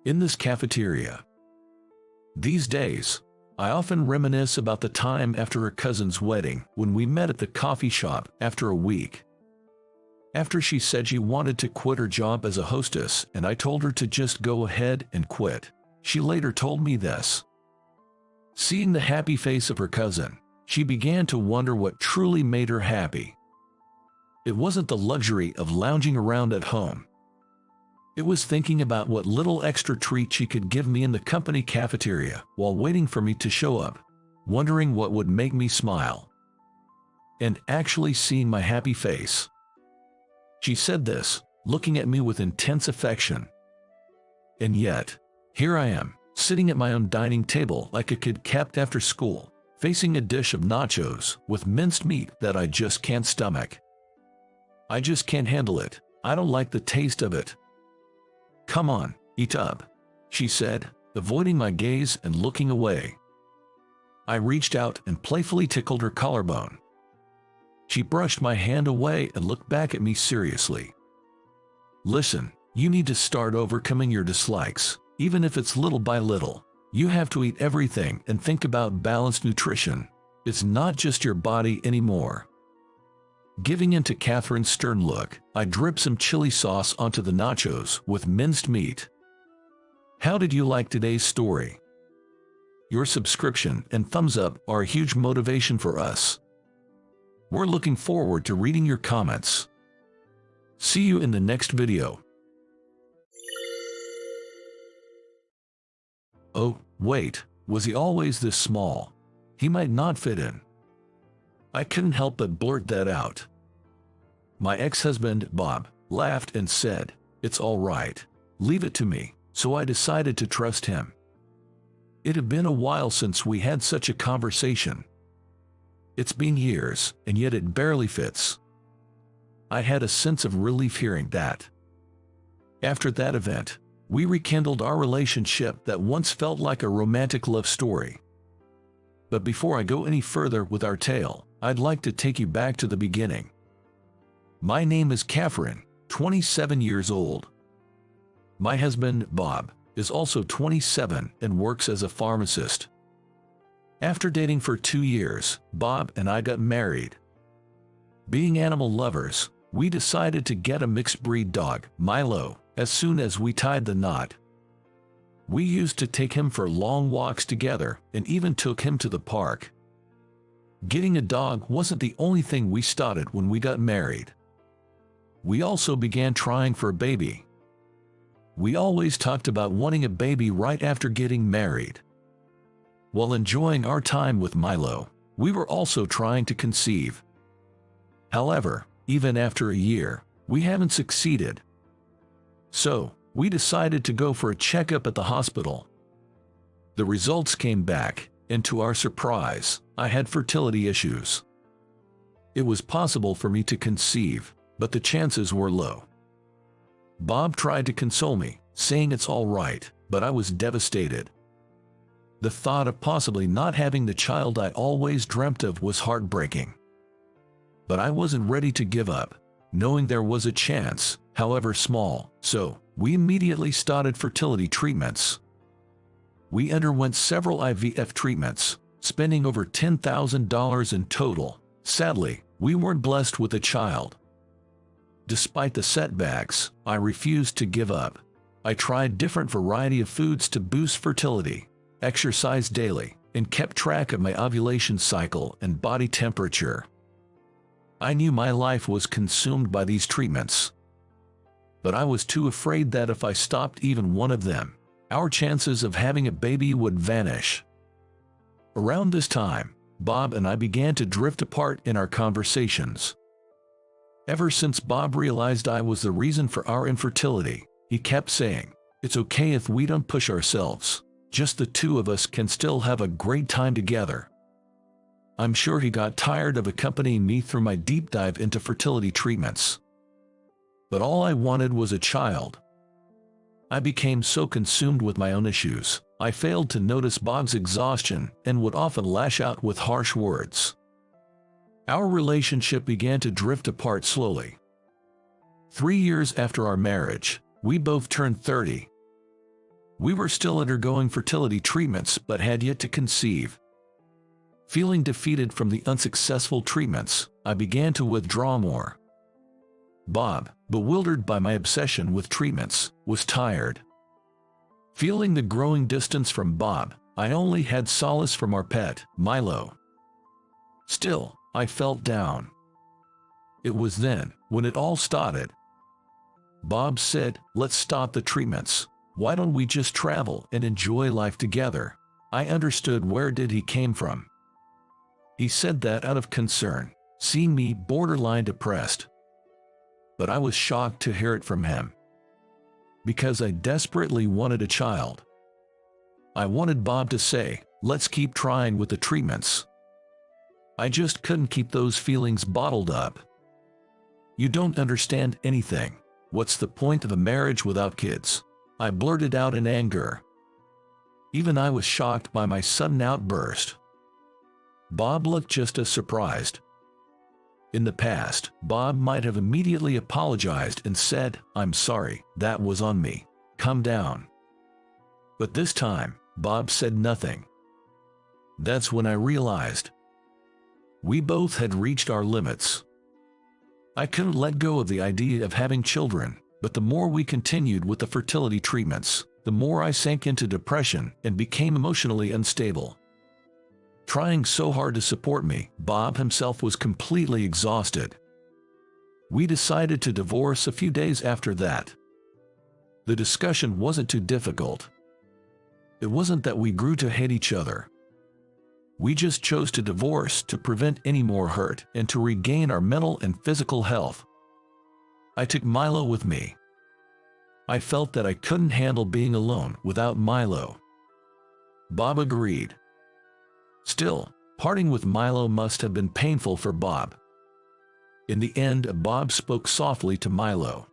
In this cafeteria. These days, I often reminisce about the time after her cousin's wedding when we met at the coffee shop after a week. After she said she wanted to quit her job as a hostess and I told her to just go ahead and quit, she later told me this. Seeing the happy face of her cousin, she began to wonder what truly made her happy. It wasn't the luxury of lounging around at home. It was thinking about what little extra treat she could give me in the company cafeteria while waiting for me to show up, wondering what would make me smile. And actually seeing my happy face. She said this, looking at me with intense affection. And yet, here I am, sitting at my own dining table like a kid kept after school, facing a dish of nachos with minced meat that I just can't stomach. I just can't handle it. I don't like the taste of it. Come on, eat up, she said, avoiding my gaze and looking away. I reached out and playfully tickled her collarbone. She brushed my hand away and looked back at me seriously. Listen, you need to start overcoming your dislikes, even if it's little by little. You have to eat everything and think about balanced nutrition. It's not just your body anymore. Giving in to Catherine's stern look, I drip some chili sauce onto the nachos with minced meat. How did you like today's story? Your subscription and thumbs up are a huge motivation for us. We're looking forward to reading your comments. See you in the next video. Oh, wait, was he always this small? He might not fit in. I couldn't help but blurt that out. My ex-husband, Bob, laughed and said, "It's all right. Leave it to me," so I decided to trust him. It had been a while since we had such a conversation. It's been years, and yet it barely fits. I had a sense of relief hearing that. After that event, we rekindled our relationship that once felt like a romantic love story. But before I go any further with our tale, I'd like to take you back to the beginning. My name is Catherine, 27 years old. My husband, Bob, is also 27 and works as a pharmacist. After dating for 2 years, Bob and I got married. Being animal lovers, we decided to get a mixed breed dog, Milo, as soon as we tied the knot. We used to take him for long walks together and even took him to the park. Getting a dog wasn't the only thing we started when we got married. We also began trying for a baby. We always talked about wanting a baby right after getting married. While enjoying our time with Milo, we were also trying to conceive. However, even after a year, we haven't succeeded. So, we decided to go for a checkup at the hospital. The results came back, and to our surprise, I had fertility issues. It was possible for me to conceive, but the chances were low. Bob tried to console me, saying it's all right, but I was devastated. The thought of possibly not having the child I always dreamt of was heartbreaking. But I wasn't ready to give up, knowing there was a chance, however small, so we immediately started fertility treatments. We underwent several IVF treatments, spending over $10,000 in total. Sadly, we weren't blessed with a child. Despite the setbacks, I refused to give up. I tried different variety of foods to boost fertility, exercised daily, and kept track of my ovulation cycle and body temperature. I knew my life was consumed by these treatments. But I was too afraid that if I stopped even one of them, our chances of having a baby would vanish. Around this time, Bob and I began to drift apart in our conversations. Ever since Bob realized I was the reason for our infertility, he kept saying, "It's okay if we don't push ourselves. Just the two of us can still have a great time together." I'm sure he got tired of accompanying me through my deep dive into fertility treatments. But all I wanted was a child. I became so consumed with my own issues, I failed to notice Bob's exhaustion and would often lash out with harsh words. Our relationship began to drift apart slowly. 3 years after our marriage, we both turned 30. We were still undergoing fertility treatments but had yet to conceive. Feeling defeated from the unsuccessful treatments, I began to withdraw more. Bob, bewildered by my obsession with treatments, was tired. Feeling the growing distance from Bob, I only had solace from our pet, Milo. Still, I felt down. It was then, when it all started. Bob said, "Let's stop the treatments. Why don't we just travel and enjoy life together?" I understood where did he came from. He said that out of concern, seeing me borderline depressed. But I was shocked to hear it from him. Because I desperately wanted a child. I wanted Bob to say, "Let's keep trying with the treatments." I just couldn't keep those feelings bottled up. "You don't understand anything. What's the point of a marriage without kids?" I blurted out in anger. Even I was shocked by my sudden outburst. Bob looked just as surprised. In the past, Bob might have immediately apologized and said, "I'm sorry, that was on me. Calm down." But this time, Bob said nothing. That's when I realized. We both had reached our limits. I couldn't let go of the idea of having children, but the more we continued with the fertility treatments, the more I sank into depression and became emotionally unstable. Trying so hard to support me, Bob himself was completely exhausted. We decided to divorce a few days after that. The discussion wasn't too difficult. It wasn't that we grew to hate each other. We just chose to divorce to prevent any more hurt and to regain our mental and physical health. I took Milo with me. I felt that I couldn't handle being alone without Milo. Bob agreed. Still, parting with Milo must have been painful for Bob. In the end, Bob spoke softly to Milo.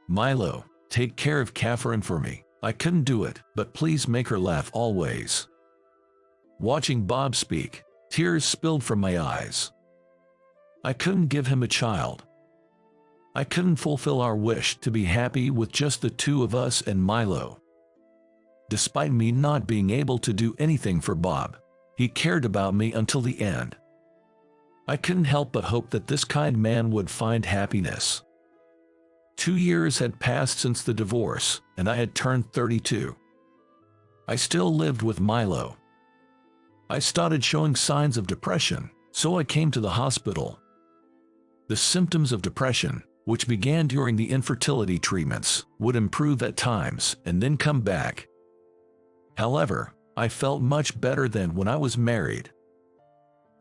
"Milo, take care of Catherine for me. I couldn't do it, but please make her laugh always." Watching Bob speak, tears spilled from my eyes. I couldn't give him a child. I couldn't fulfill our wish to be happy with just the two of us and Milo. Despite me not being able to do anything for Bob, he cared about me until the end. I couldn't help but hope that this kind man would find happiness. 2 years had passed since the divorce, and I had turned 32. I still lived with Milo. I started showing signs of depression, so I came to the hospital. The symptoms of depression, which began during the infertility treatments, would improve at times and then come back. However, I felt much better than when I was married.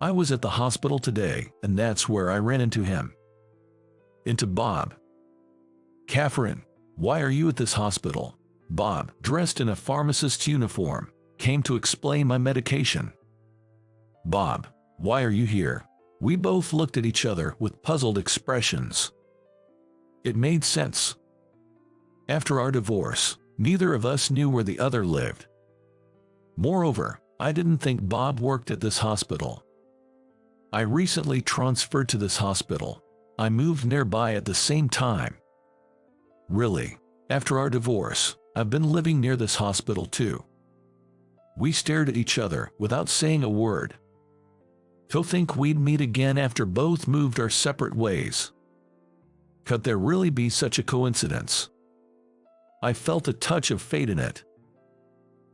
I was at the hospital today, and that's where I ran into him. Into Bob. "Catherine, why are you at this hospital?" Bob, dressed in a pharmacist's uniform, came to explain my medication. "Bob, why are you here?" We both looked at each other with puzzled expressions. It made sense. After our divorce, neither of us knew where the other lived. Moreover, I didn't think Bob worked at this hospital. I recently transferred to this hospital. I moved nearby at the same time. Really, after our divorce, I've been living near this hospital too. We stared at each other without saying a word. To think we'd meet again after both moved our separate ways. Could there really be such a coincidence? I felt a touch of fate in it.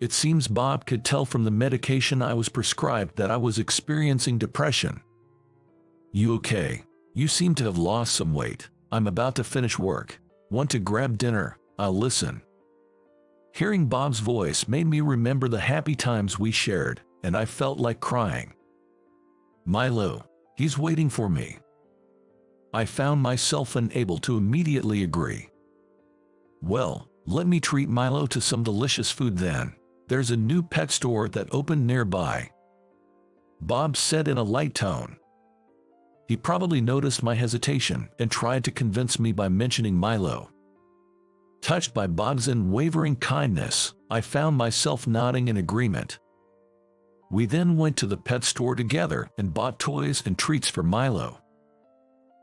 It seems Bob could tell from the medication I was prescribed that I was experiencing depression. "You okay? You seem to have lost some weight. I'm about to finish work. Want to grab dinner? I'll listen." Hearing Bob's voice made me remember the happy times we shared, and I felt like crying. "Milo, he's waiting for me." I found myself unable to immediately agree. "Well, let me treat Milo to some delicious food then. There's a new pet store that opened nearby," Bob said in a light tone. He probably noticed my hesitation and tried to convince me by mentioning Milo. Touched by Bob's unwavering kindness, I found myself nodding in agreement. We then went to the pet store together and bought toys and treats for Milo.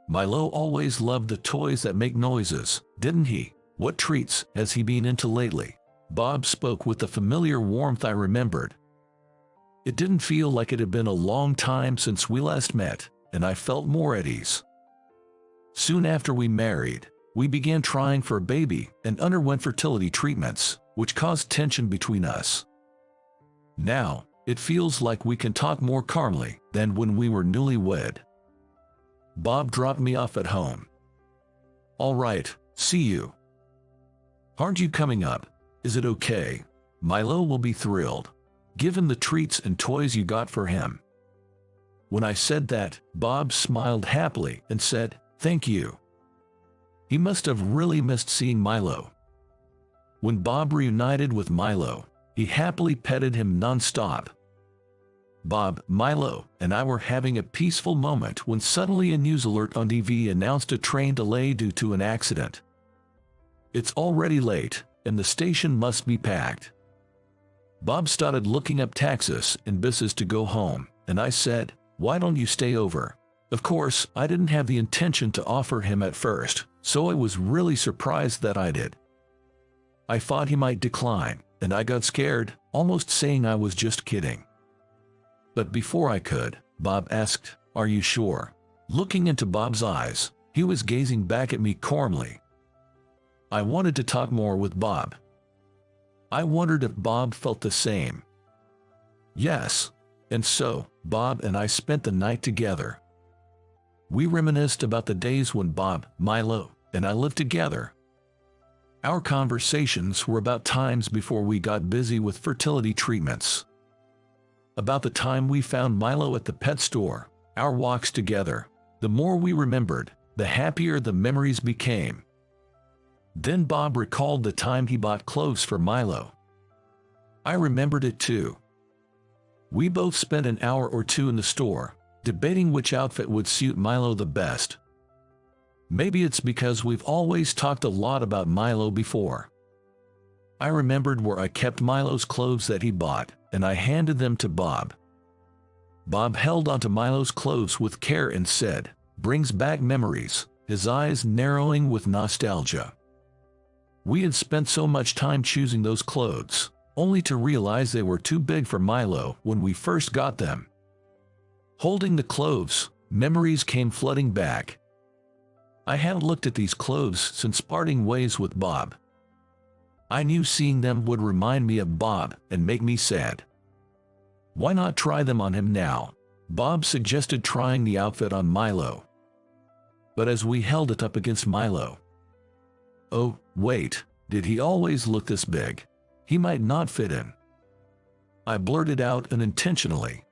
Milo always loved the toys that make noises, didn't he? "What treats has he been into lately?" Bob spoke with the familiar warmth I remembered. It didn't feel like it had been a long time since we last met, and I felt more at ease. Soon after we married, we began trying for a baby and underwent fertility treatments, which caused tension between us. Now, it feels like we can talk more calmly than when we were newlywed. Bob dropped me off at home. "All right, see you." "Aren't you coming up? Is it okay? Milo will be thrilled. Give him the treats and toys you got for him." When I said that, Bob smiled happily and said, "Thank you." He must have really missed seeing Milo. When Bob reunited with Milo, he happily petted him non-stop. Bob, Milo, and I were having a peaceful moment when suddenly a news alert on TV announced a train delay due to an accident. It's already late, and the station must be packed. Bob started looking up taxis and buses to go home, and I said, "Why don't you stay over?" Of course, I didn't have the intention to offer him at first, so I was really surprised that I did. I thought he might decline, and I got scared, almost saying I was just kidding. But before I could, Bob asked. Are you sure? Looking into Bob's eyes, he was gazing back at me calmly. I wanted to talk more with Bob. I wondered if Bob felt the same. Yes. And so, Bob and I spent the night together. We reminisced about the days when Bob, Milo, and I lived together. Our conversations were about times before we got busy with fertility treatments. About the time we found Milo at the pet store, our walks together. The more we remembered, the happier the memories became. Then Bob recalled the time he bought clothes for Milo. I remembered it too. We both spent an hour or two in the store, debating which outfit would suit Milo the best. Maybe it's because we've always talked a lot about Milo before. I remembered where I kept Milo's clothes that he bought, and I handed them to Bob. Bob held onto Milo's clothes with care and said, "Brings back memories," his eyes narrowing with nostalgia. We had spent so much time choosing those clothes, only to realize they were too big for Milo when we first got them. Holding the clothes, memories came flooding back. I hadn't looked at these clothes since parting ways with Bob. I knew seeing them would remind me of Bob and make me sad. Why not try them on him now? Bob suggested trying the outfit on Milo. But as we held it up against Milo, "Oh, wait, did he always look this big? He might not fit in." I blurted out unintentionally.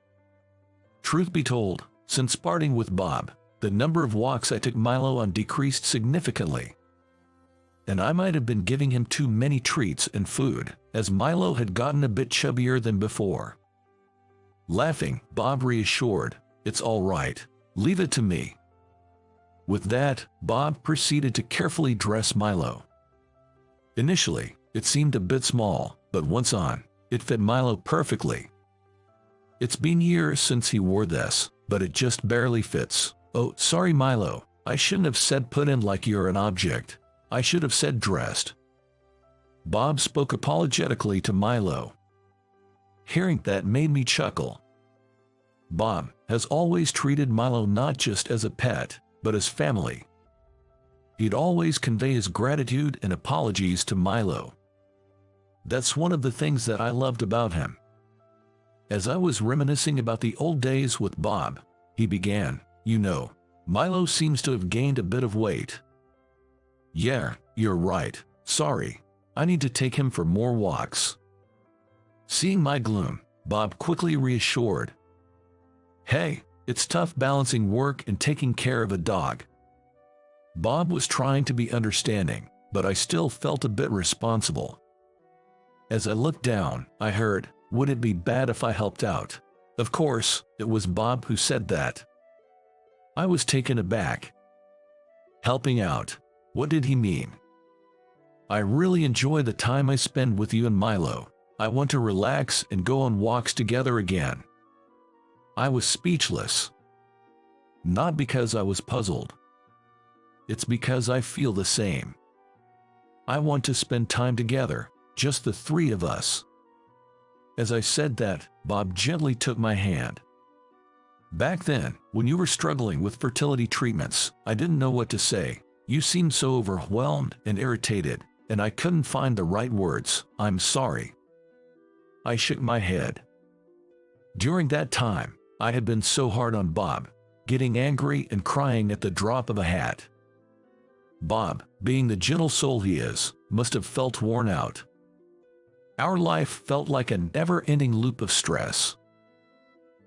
Truth be told, since parting with Bob, the number of walks I took Milo on decreased significantly. And I might have been giving him too many treats and food, as Milo had gotten a bit chubbier than before. Laughing, Bob reassured, "It's all right, leave it to me." With that, Bob proceeded to carefully dress Milo. Initially, it seemed a bit small, but once on, it fit Milo perfectly. It's been years since he wore this, but it just barely fits. "Oh, sorry Milo, I shouldn't have said put in like you're an object. I should have said dressed." Bob spoke apologetically to Milo. Hearing that made me chuckle. Bob has always treated Milo not just as a pet, but as family. He'd always convey his gratitude and apologies to Milo. That's one of the things that I loved about him. As I was reminiscing about the old days with Bob, he began, "You know, Milo seems to have gained a bit of weight." "Yeah, you're right. Sorry. I need to take him for more walks." Seeing my gloom, Bob quickly reassured, "Hey, it's tough balancing work and taking care of a dog." Bob was trying to be understanding, but I still felt a bit responsible. As I looked down, I heard, "Would it be bad if I helped out?" Of course, it was Bob who said that. I was taken aback. Helping out? What did he mean? "I really enjoy the time I spend with you and Milo. I want to relax and go on walks together again." I was speechless. Not because I was puzzled. It's because I feel the same. I want to spend time together, just the three of us. As I said that, Bob gently took my hand. "Back then, when you were struggling with fertility treatments, I didn't know what to say. You seemed so overwhelmed and irritated, and I couldn't find the right words. I'm sorry." I shook my head. During that time, I had been so hard on Bob, getting angry and crying at the drop of a hat. Bob, being the gentle soul he is, must have felt worn out. Our life felt like a never-ending loop of stress.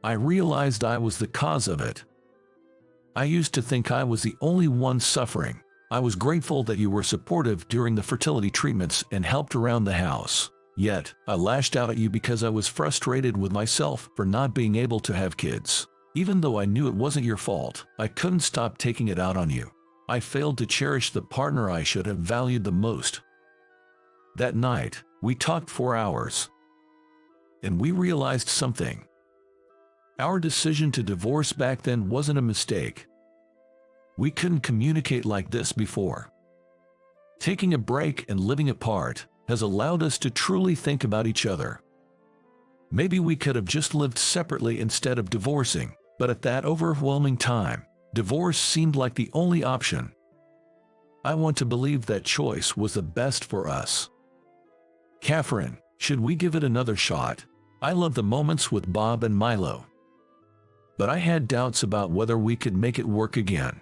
I realized I was the cause of it. I used to think I was the only one suffering. I was grateful that you were supportive during the fertility treatments and helped around the house. Yet, I lashed out at you because I was frustrated with myself for not being able to have kids. Even though I knew it wasn't your fault, I couldn't stop taking it out on you. I failed to cherish the partner I should have valued the most. That night, we talked for hours. And we realized something. Our decision to divorce back then wasn't a mistake. We couldn't communicate like this before. Taking a break and living apart has allowed us to truly think about each other. Maybe we could have just lived separately instead of divorcing, But at that overwhelming time, divorce seemed like the only option. I want to believe that choice was the best for us. Catherine, should we give it another shot? I love the moments with Bob and Milo. But I had doubts about whether we could make it work again.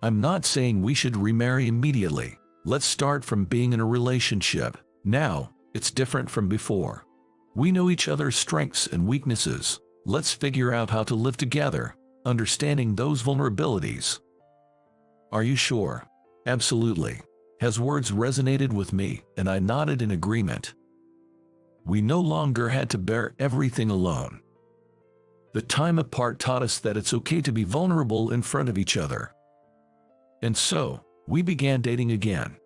I'm not saying we should remarry immediately. Let's start from being in a relationship. Now, it's different from before. We know each other's strengths and weaknesses. Let's figure out how to live together, understanding those vulnerabilities. Are you sure? Absolutely. His words resonated with me, and I nodded in agreement. We no longer had to bear everything alone. The time apart taught us that it's okay to be vulnerable in front of each other. And so, we began dating again.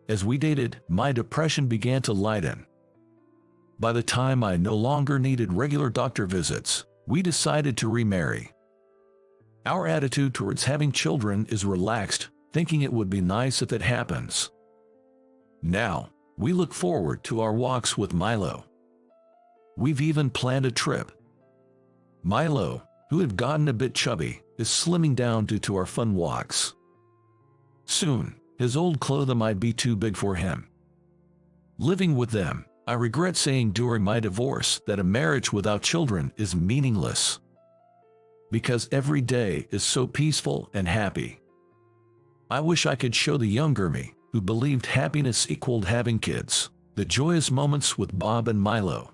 As we dated, my depression began to lighten. By the time I no longer needed regular doctor visits, we decided to remarry. Our attitude towards having children is relaxed, thinking it would be nice if it happens. Now, we look forward to our walks with Milo. We've even planned a trip. Milo, who had gotten a bit chubby, is slimming down due to our fun walks. Soon, his old clothes might be too big for him. Living with them, I regret saying during my divorce that a marriage without children is meaningless. Because every day is so peaceful and happy. I wish I could show the younger me, who believed happiness equaled having kids, the joyous moments with Bob and Milo.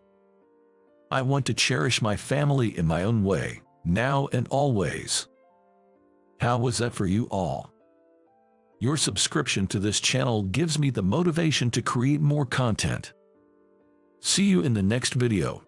I want to cherish my family in my own way, now and always. How was that for you all? Your subscription to this channel gives me the motivation to create more content. See you in the next video.